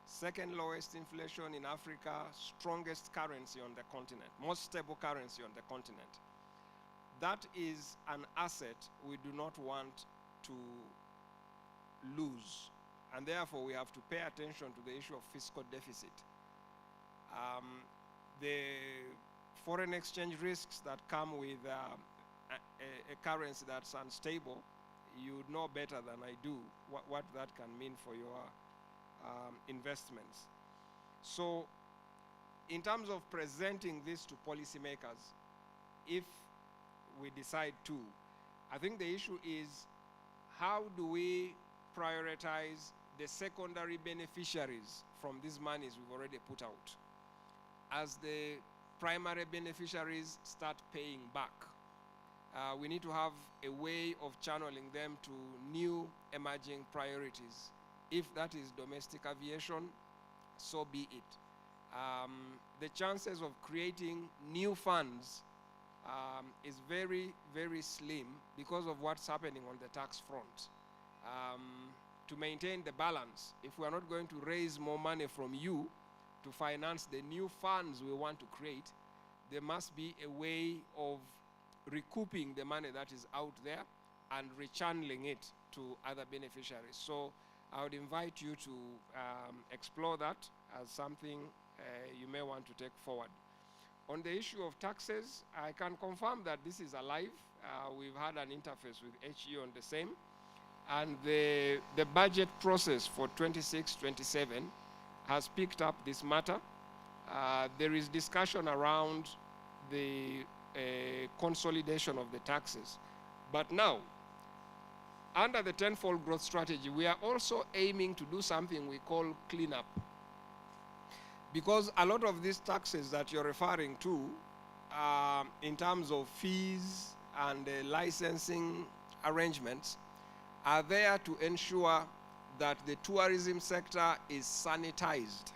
Speaker 4: Second lowest inflation in Africa, strongest currency on the continent, most stable currency on the continent. That is an asset we do not want to lose. And therefore, we have to pay attention to the issue of fiscal deficit. The foreign exchange risks that come with a currency that's unstable, you know better than I do what that can mean for your investments. So, in terms of presenting this to policymakers, if we decide to, I think the issue is how do we prioritize the secondary beneficiaries from these monies we've already put out, as the primary beneficiaries start paying back. We need to have a way of channeling them to new emerging priorities. If that is domestic aviation, so be it. The chances of creating new funds is very, very slim because of what's happening on the tax front. To maintain the balance, if we are not going to raise more money from you to finance the new funds we want to create, there must be a way of recouping the money that is out there and rechanneling it to other beneficiaries. So I would invite you to explore that as something you may want to take forward. On the issue of taxes, I can confirm that this is alive. We've had an interface with HE on the same. And the budget process for 26-27 has picked up this matter. There is discussion around the consolidation of the taxes. But now, under the tenfold growth strategy, we are also aiming to do something we call cleanup. Because a lot of these taxes that you're referring to, in terms of fees and licensing arrangements, are there to ensure that the tourism sector is sanitized.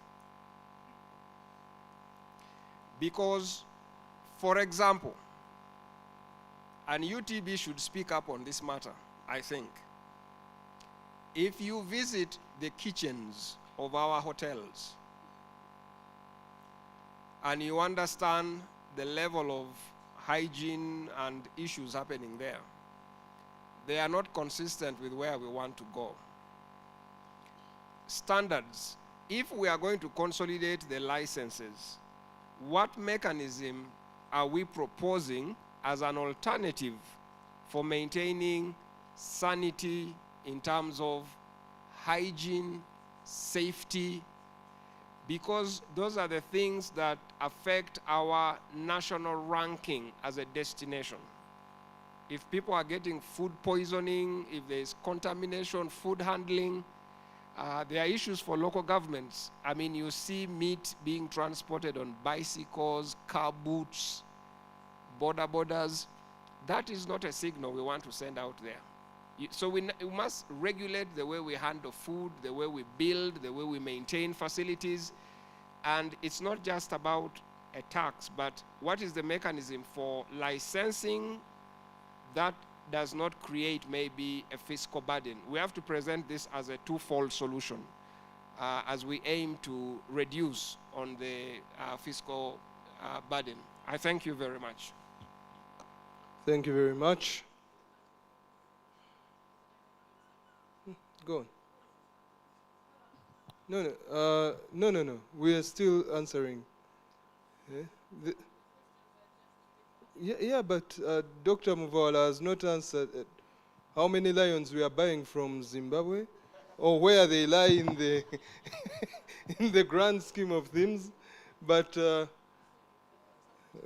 Speaker 4: Because, for example, and UTB should speak up on this matter, I think. If you visit the kitchens of our hotels and you understand the level of hygiene and issues happening there, they are not consistent with where we want to go. Standards. If we are going to consolidate the licenses, what mechanism are we proposing as an alternative for maintaining sanity in terms of hygiene, safety? Because those are the things that affect our national ranking as a destination. If people are getting food poisoning, if there is contamination, food handling, there are issues for local governments. I mean, you see meat being transported on bicycles, car boots, borders. That is not a signal we want to send out there. So we must regulate the way we handle food, the way we build, the way we maintain facilities. And it's not just about a tax, but what is the mechanism for licensing that does not create maybe a fiscal burden? We have to present this as a twofold solution as we aim to reduce on the fiscal burden. I thank you very much.
Speaker 5: Thank you very much. Go on. No. We are still answering. Yeah, but Dr. Muvala has not answered how many lions we are buying from Zimbabwe, or where they lie in the in the grand scheme of things. But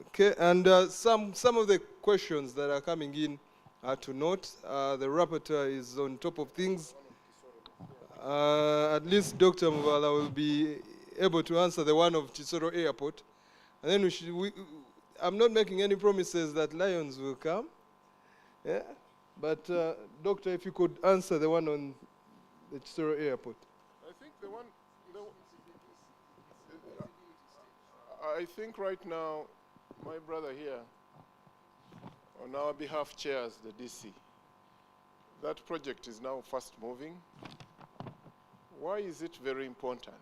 Speaker 5: okay, and some of the questions that are coming in are to note. The rapporteur is on top of things. At least Dr. Muvala will be able to answer the one of Chisoro Airport. And then I'm not making any promises that lions will come. Yeah? But Doctor, if you could answer the one on the Chisoro Airport.
Speaker 6: I think I think right now, my brother here, on our behalf, chairs the DC. That project is now fast moving. Why is it very important?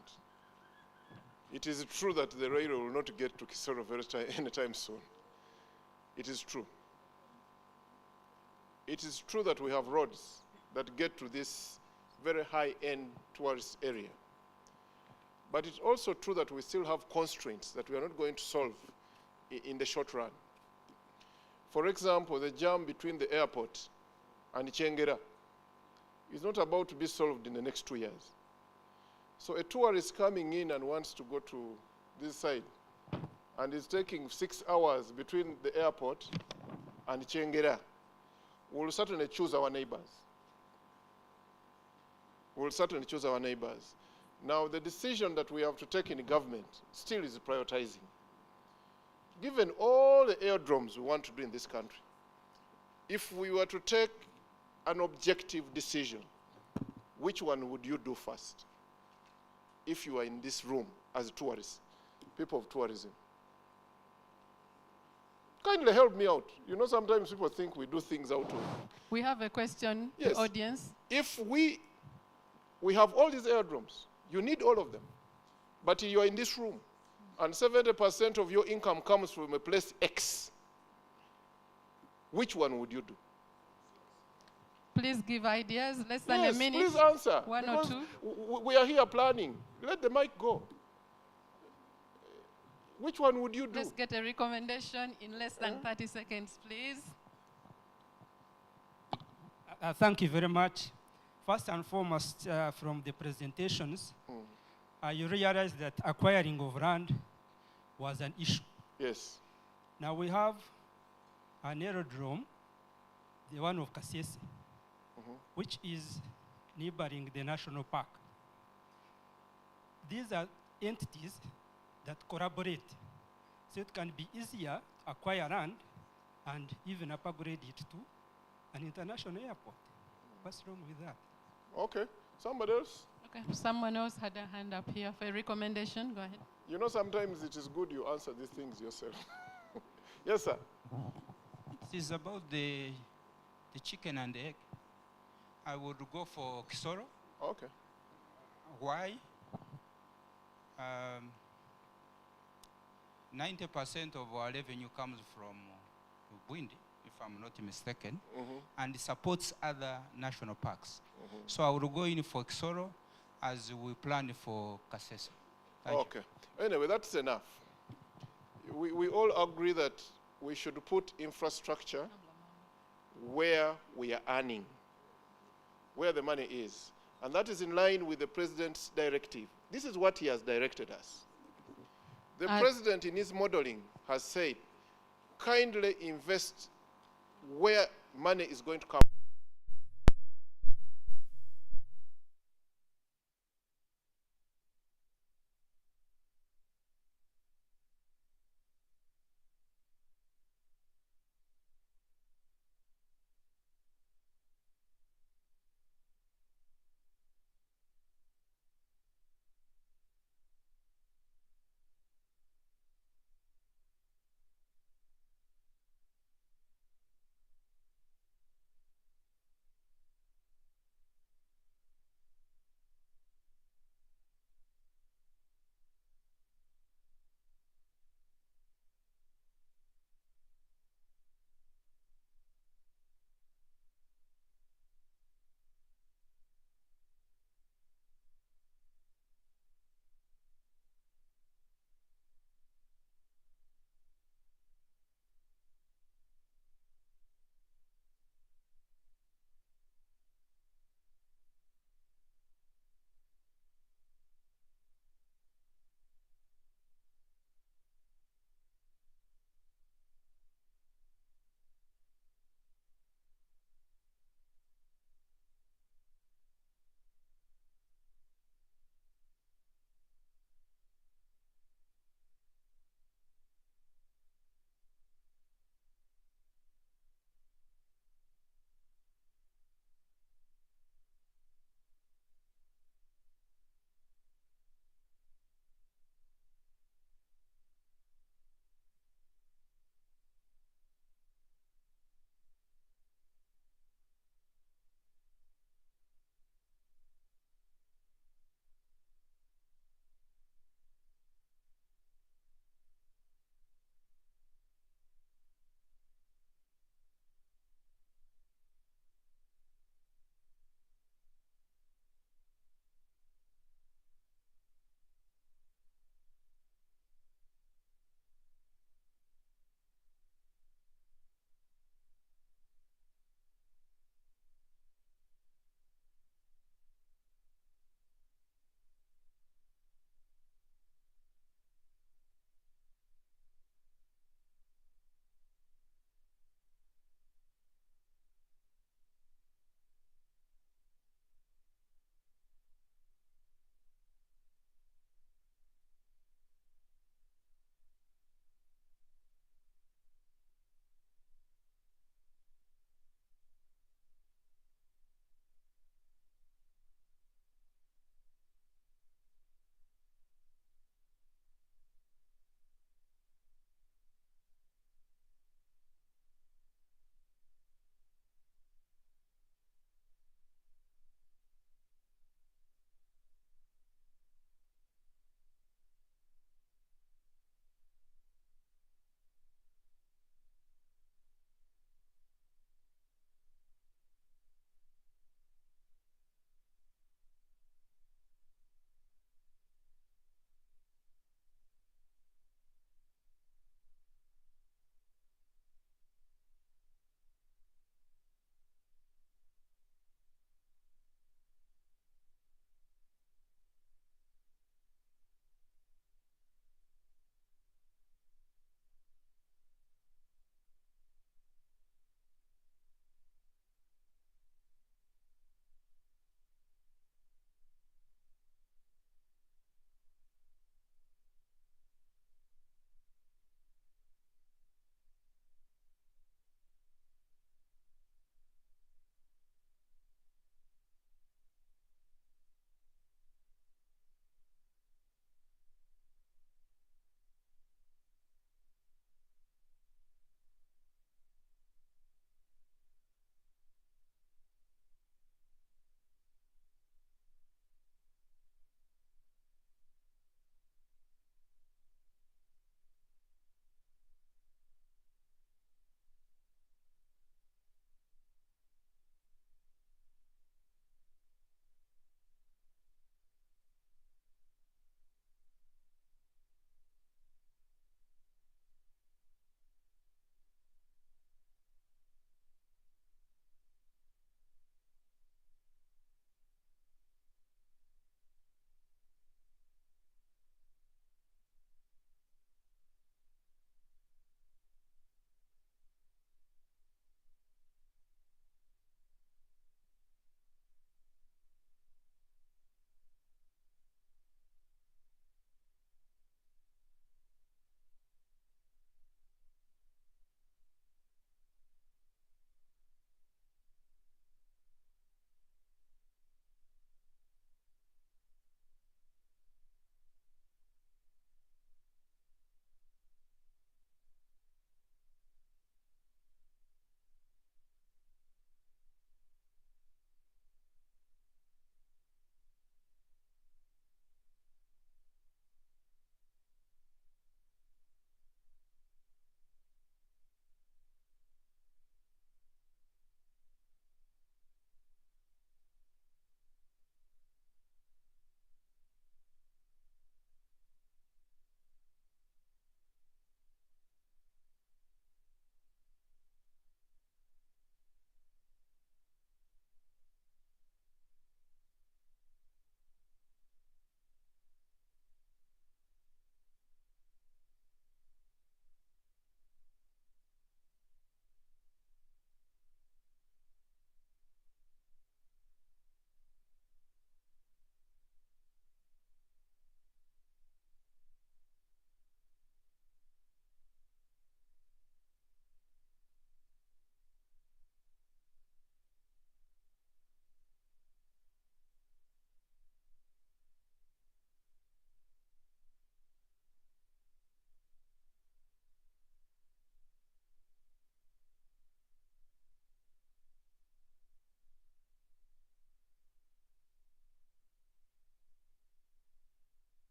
Speaker 6: It is true that the railway will not get to Kisoro anytime soon. It is true. It is true that we have roads that get to this very high-end tourist area. But it's also true that we still have constraints that we are not going to solve in the short run. For example, the jam between the airport and Chengera is not about to be solved in the next 2 years. So a tourist coming in and wants to go to this side and is taking 6 hours between the airport and Chengera, we'll certainly choose our neighbors. We'll certainly choose our neighbors. Now, the decision that we have to take in the government still is prioritizing. Given all the aerodromes we want to do in this country, if we were to take an objective decision, which one would you do first? If you are in this room as tourists, people of tourism. Kindly help me out. You know, sometimes people think we do things out of...
Speaker 10: We have a question,
Speaker 6: Yes.
Speaker 10: the audience.
Speaker 6: If we have all these aerodromes, you need all of them. But you are in this room, and 70% of your income comes from a place X. Which one would you do?
Speaker 10: Please give ideas, less than
Speaker 6: Yes,
Speaker 10: a minute.
Speaker 6: please answer.
Speaker 10: One or two.
Speaker 6: We are here planning. Let the mic go. Which one would you do?
Speaker 10: Let's get a recommendation in less than 30 seconds, please.
Speaker 14: Thank you very much. First and foremost, from the presentations, you realized that acquiring of land was an issue.
Speaker 6: Yes.
Speaker 14: Now we have an aerodrome, the one of Kasese, which is neighboring the national park. These are entities that collaborate, so it can be easier to acquire land and even upgrade it to an international airport. What's wrong with that?
Speaker 6: Okay. Somebody else?
Speaker 10: Okay. Someone else had a hand up here for a recommendation. Go ahead.
Speaker 6: You know, sometimes it is good you answer these things yourself. Yes, sir.
Speaker 13: It is about the chicken and the egg. I would go for Kisoro.
Speaker 6: Okay.
Speaker 13: Why? 90% of our revenue comes from Bwindi, if I'm not mistaken, and supports other national parks. So I would go in for Kisoro as we plan for Kasese.
Speaker 6: Okay. Anyway, that's enough. We all agree that we should put infrastructure where we are earning, where the money is. And that is in line with the president's directive. This is what he has directed us. The president in his modeling has said, kindly invest where money is going to come.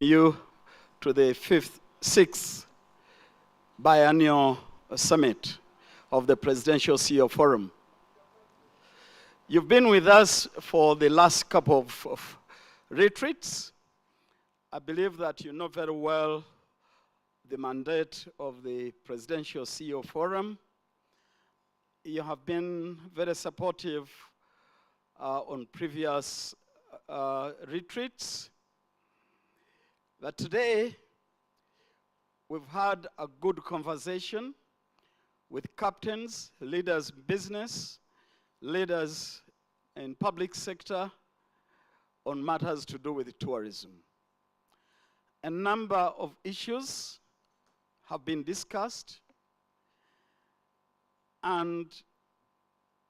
Speaker 15: You to the sixth biennial summit of the Presidential CEO Forum. You've been with us for the last couple of retreats. I believe that you know very well the mandate of the Presidential CEO Forum. You have been very supportive on previous retreats. But today, we've had a good conversation with captains, leaders in business, leaders in public sector on matters to do with tourism. A number of issues have been discussed and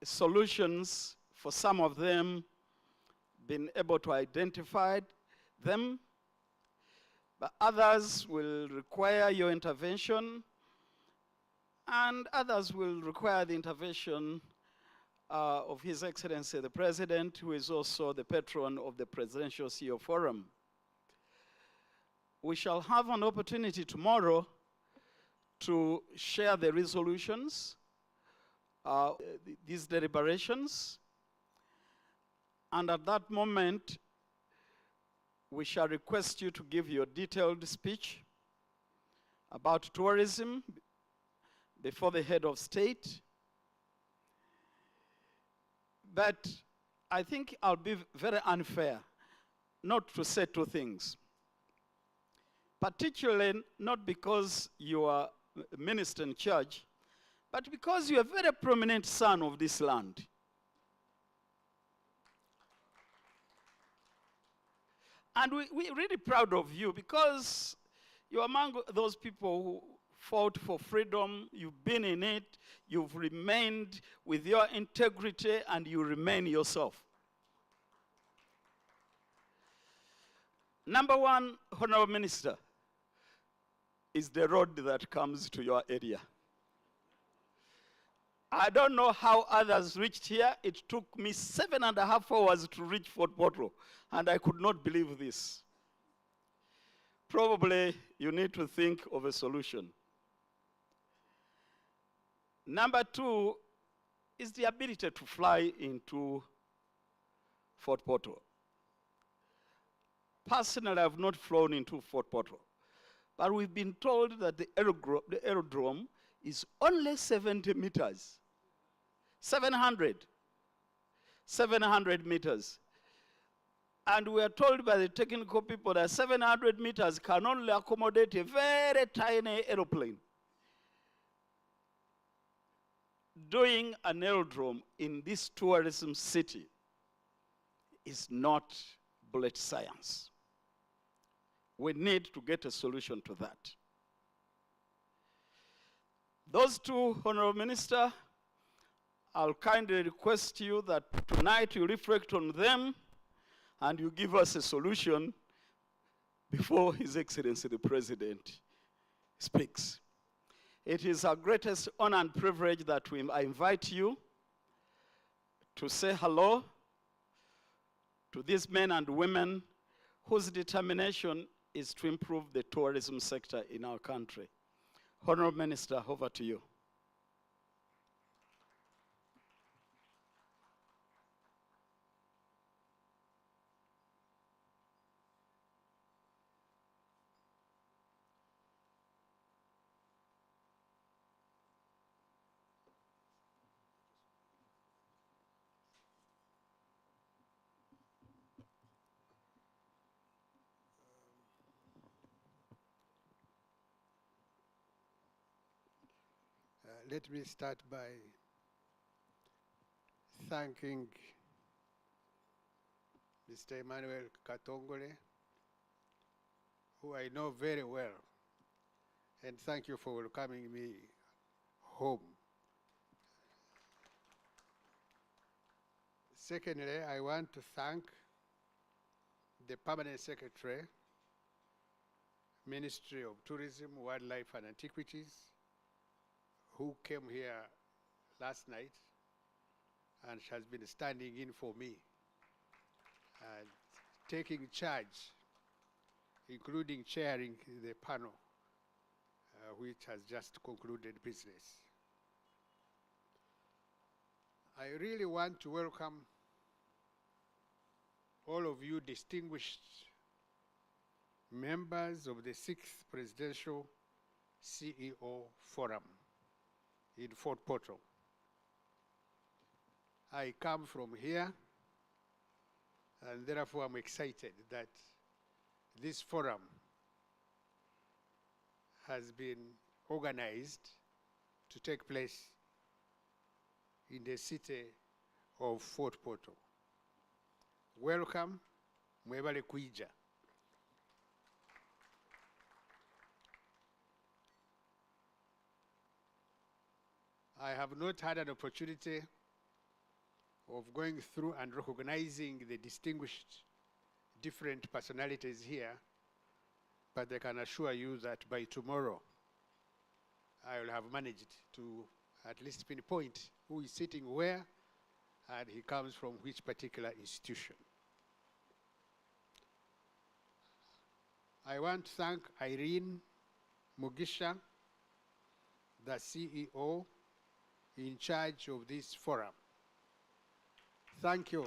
Speaker 15: solutions for some of them been able to identify them, but others will require your intervention, and others will require the intervention of His Excellency the President, who is also the patron of the Presidential CEO Forum. We shall have an opportunity tomorrow to share the resolutions, these deliberations, and at that moment, we shall request you to give your detailed speech about tourism before the head of state. But I think I'll be very unfair not to say two things. Particularly not because you are minister in charge, but because you're a very prominent son of this land. And we're really proud of you because you're among those people who fought for freedom, you've been in it, you've remained with your integrity, and you remain yourself. Number one, Honorable Minister, is the road that comes to your area. I don't know how others reached here. It took me 7.5 hours to reach Fort Portal, and I could not believe this. Probably you need to think of a solution. Number two is the ability to fly into Fort Portal. Personally, I've not flown into Fort Portal, but we've been told that the aerodrome is only 70 meters. 700 meters. And we are told by the technical people that 700 meters can only accommodate a very tiny aeroplane. Doing an aerodrome in this tourism city is not bullet science. We need to get a solution to that. Those two, Honorable Minister, I'll kindly request you that tonight you reflect on them and you give us a solution before His Excellency the President speaks. It is our greatest honor and privilege that I invite you to say hello to these men and women whose determination is to improve the tourism sector in our country. Honorable Minister, over to you.
Speaker 16: Let me start by thanking Mr. Emmanuel Katongole, who I know very well, and thank you for welcoming me home. Secondly, I want to thank the Permanent Secretary, Ministry of Tourism, Wildlife and Antiquities, who came here last night and has been standing in for me and taking charge including chairing the panel, which has just concluded business. I really want to welcome all of you distinguished members of the 6th Presidential CEO Forum in Fort Portal. I come from here, and therefore I'm excited that this forum has been organized to take place in the city of Fort Portal. Welcome, mwebale kuija. I have not had an opportunity of going through and recognizing the distinguished different personalities here, but I can assure you that by tomorrow, I will have managed to at least pinpoint who is sitting where and he comes from which particular institution. I want to thank Irene Mugisha, the CEO in charge of this forum. Thank you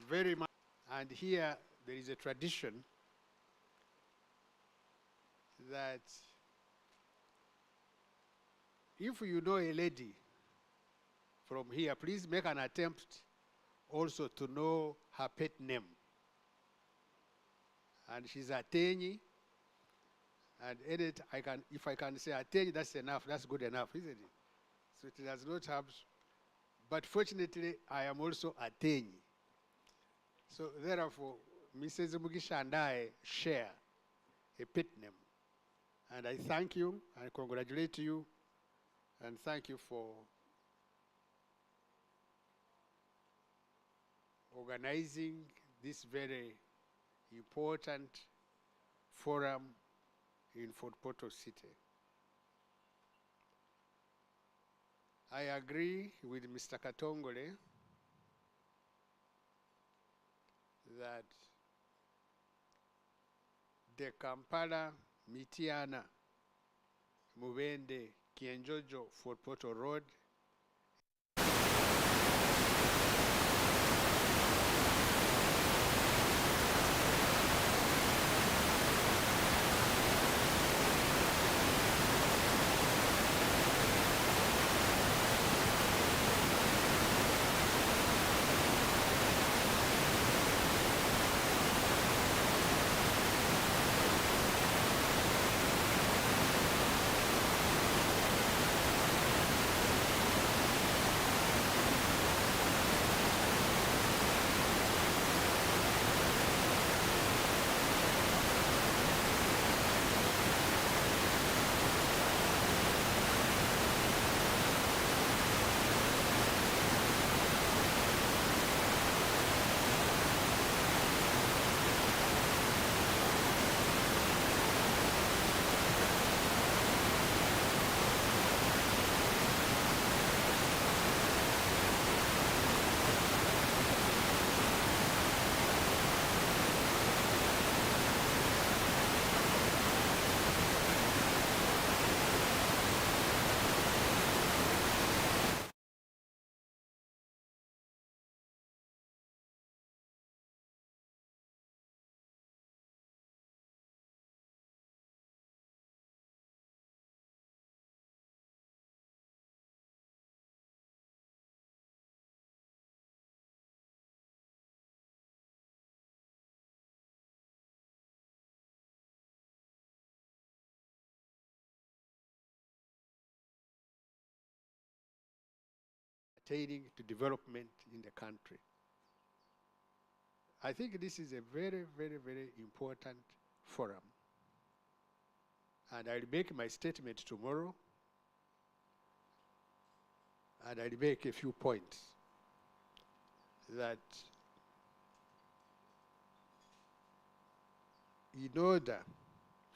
Speaker 16: very much. And here there is a tradition that if you know a lady from here, please make an attempt also to know her pet name. And she's Atenyi. And edit, if I can say Atenyi, that's enough, that's good enough, isn't it? So it does not have, but fortunately, I am also Atenyi. So therefore, Mrs. Mugisha and I share a pet name. And I thank you, I congratulate you, and thank you for organizing this very important forum in Fort Portal City. I agree with Mr. Katongole that the Kampala, Mitiana, Mubende, Kienjojo, Fort Portal Road pertaining to development in the country. I think this is a very, very, very important forum. And I'll make my statement tomorrow, and I'll make a few points that in order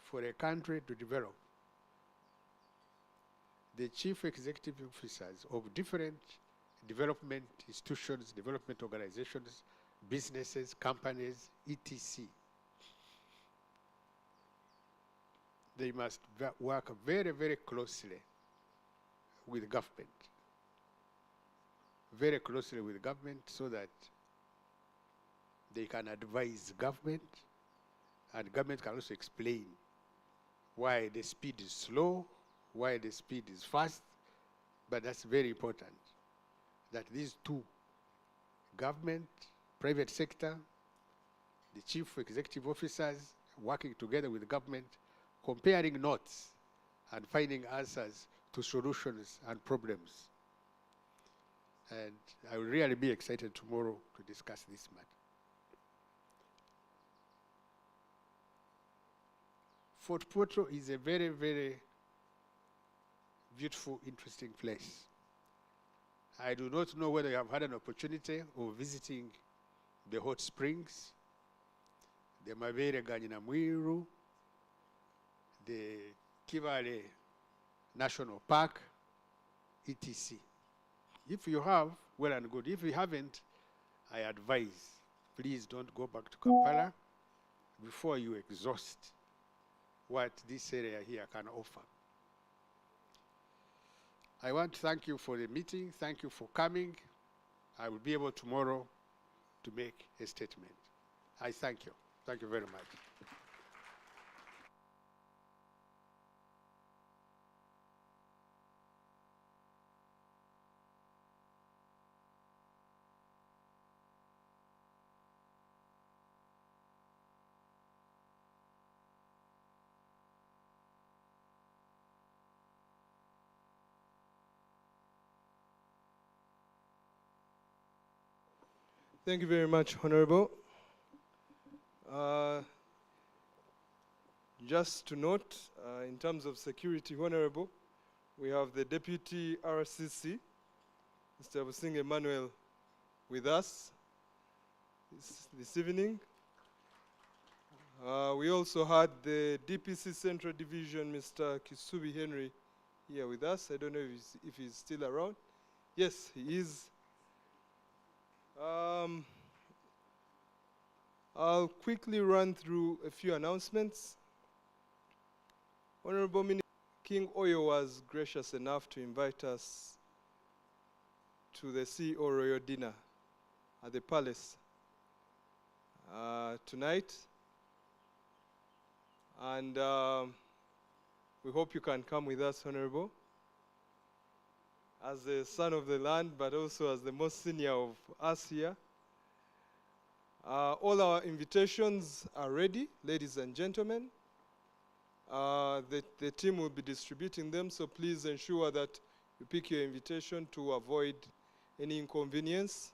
Speaker 16: for a country to develop, the chief executive officers of different development institutions, development organizations, businesses, companies, etc., they must work very, very closely with government. Very closely with government so that they can advise government, and government can also explain why the speed is slow, why the speed is fast. But that's very important, that these two, government, private sector, the chief executive officers working together with government, comparing notes and finding answers to solutions and problems. And I will really be excited tomorrow to discuss this matter. Fort Portal is a very, very beautiful, interesting place. I do not know whether you have had an opportunity of visiting the hot springs, the Mabere Ganyinamwiru, the Kivale National Park, etc. If you have, well and good. If you haven't, I advise, please don't go back to Kampala before you exhaust what this area here can offer. I want to thank you for the meeting. Thank you for coming. I will be able tomorrow to make a statement. I thank you. Thank you very much.
Speaker 5: Thank you very much, Honorable. Just to note, in terms of security, Honorable, we have the Deputy RCC, Mr. Busing Emmanuel, with us this evening. We also had the DPC Central Division, Mr. Kisubi Henry, here with us. I don't know if he's still around. Yes, he is. I'll quickly run through a few announcements. Honorable Minister King Oyo was gracious enough to invite us to the CEO Royal Dinner at the Palace tonight. And we hope you can come with us, Honorable, as the son of the land, but also as the most senior of us here. All our invitations are ready, ladies and gentlemen. The team will be distributing them, so please ensure that you pick your invitation to avoid any inconvenience.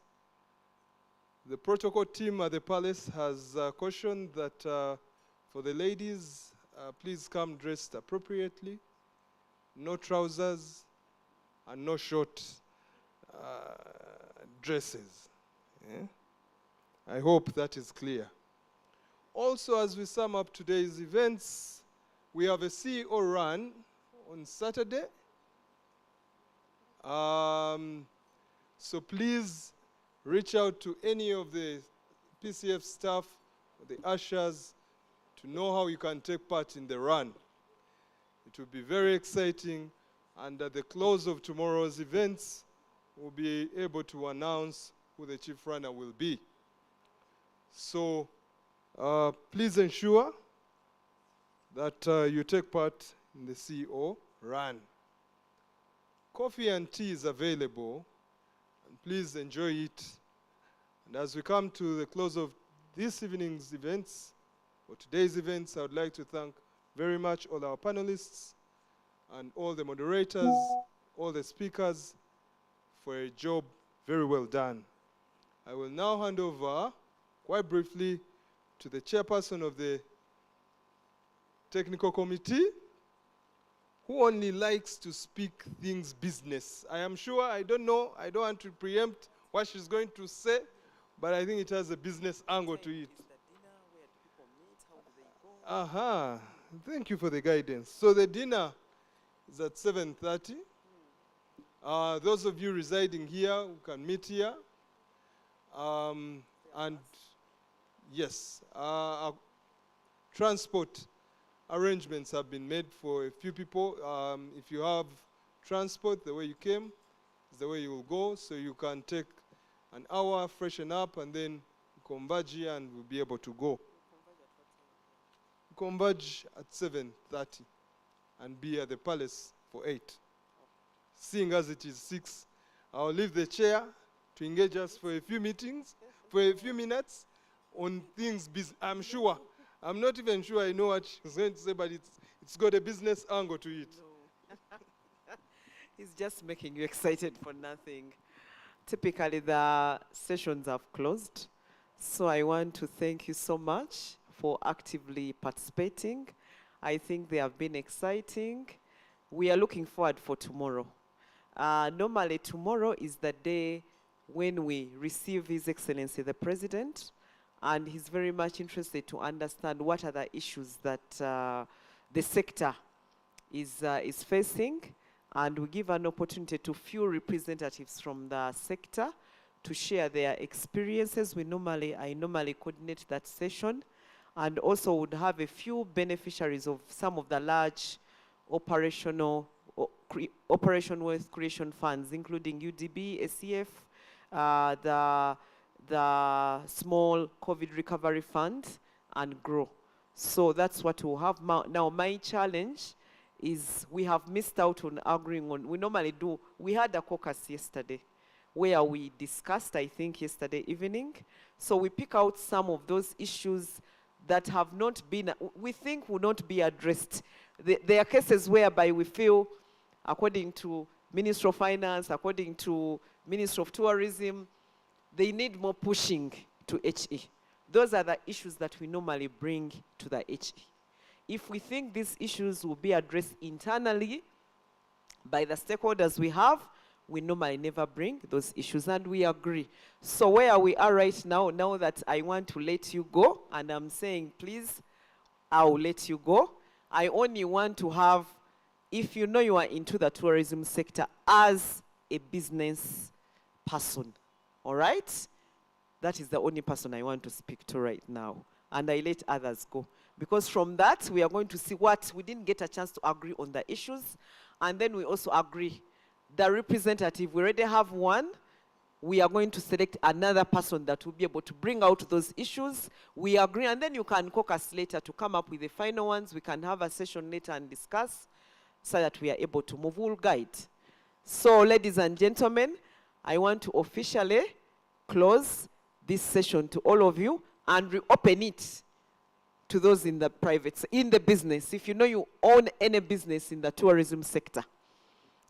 Speaker 5: The protocol team at the Palace has cautioned that for the ladies, please come dressed appropriately. No trousers and no short dresses. Yeah? I hope that is clear. Also, as we sum up today's events, we have a CEO run on Saturday. So please reach out to any of the PCF staff, the ushers, to know how you can take part in the run. It will be very exciting, and at the close of tomorrow's events, we'll be able to announce who the chief runner will be. So please ensure that you take part in the CEO run. Coffee and tea is available, and please enjoy it. And as we come to the close of this evening's events, or today's events, I would like to thank very much all our panelists and all the moderators, all the speakers for a job very well done. I will now hand over, quite briefly, to the chairperson of the technical committee, who only likes to speak things business. I am sure, I don't know, I don't want to preempt what she's going to say, but I think it has a business angle to it. Aha, thank you for the guidance. So the dinner is at 7:30. Those of you residing here who can meet here. And yes, transport arrangements have been made for a few people. If you have transport, the way you came is the way you will go. So you can take an hour, freshen up, and then converge here and we'll be able to go. Converge at 7:30 and be at the palace for 8. Seeing as it is 6, I'll leave the chair to engage us for a few meetings, for a few minutes on things. I'm sure, I'm not even sure I know what she's going to say, but it's got a business angle to it.
Speaker 17: No. It's just making you excited for nothing. Typically, the sessions have closed. So I want to thank you so much for actively participating. I think they have been exciting. We are looking forward for tomorrow. Normally, tomorrow is the day when we receive His Excellency the President, and he's very much interested to understand what are the issues that the sector is facing, and we give an opportunity to few representatives from the sector to share their experiences. I normally coordinate that session, and also would have a few beneficiaries of some of the large operational operation wealth creation funds, including UDB, ACF, the small COVID recovery fund, and GROW. So that's what we'll have now. My challenge is we have missed out on agreeing on, we normally do, we had a caucus yesterday where we discussed, I think yesterday evening. So we pick out some of those issues that have not been, we think will not be addressed. There are cases whereby we feel, according to Minister of Finance, according to Minister of Tourism, they need more pushing to HE. Those are the issues that we normally bring to the HE. If we think these issues will be addressed internally by the stakeholders we have, we normally never bring those issues, and we agree. So where we are right now, now that I want to let you go, and I'm saying, please, I'll let you go. I only want to have, if you know you are into the tourism sector as a business person, all right? That is the only person I want to speak to right now. And I let others go. Because from that, we are going to see what, we didn't get a chance to agree on the issues. And then we also agree. The representative, we already have one. We are going to select another person that will be able to bring out those issues. We agree, and then you can caucus later to come up with the final ones. We can have a session later and discuss so that we are able to move. We'll guide. So, ladies and gentlemen, I want to officially close this session to all of you and reopen it to those in the private, in the business. If you know you own any business in the tourism sector,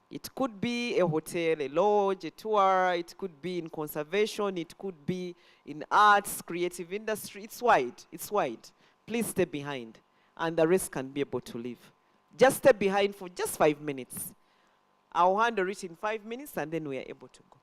Speaker 17: it could be a hotel, a lodge, a tour, it could be in conservation, it could be in arts, creative industry. It's wide, it's wide. Please stay behind, and the rest can be able to leave. Just stay behind for just 5 minutes. I'll handle it in 5 minutes, and then we are able to go.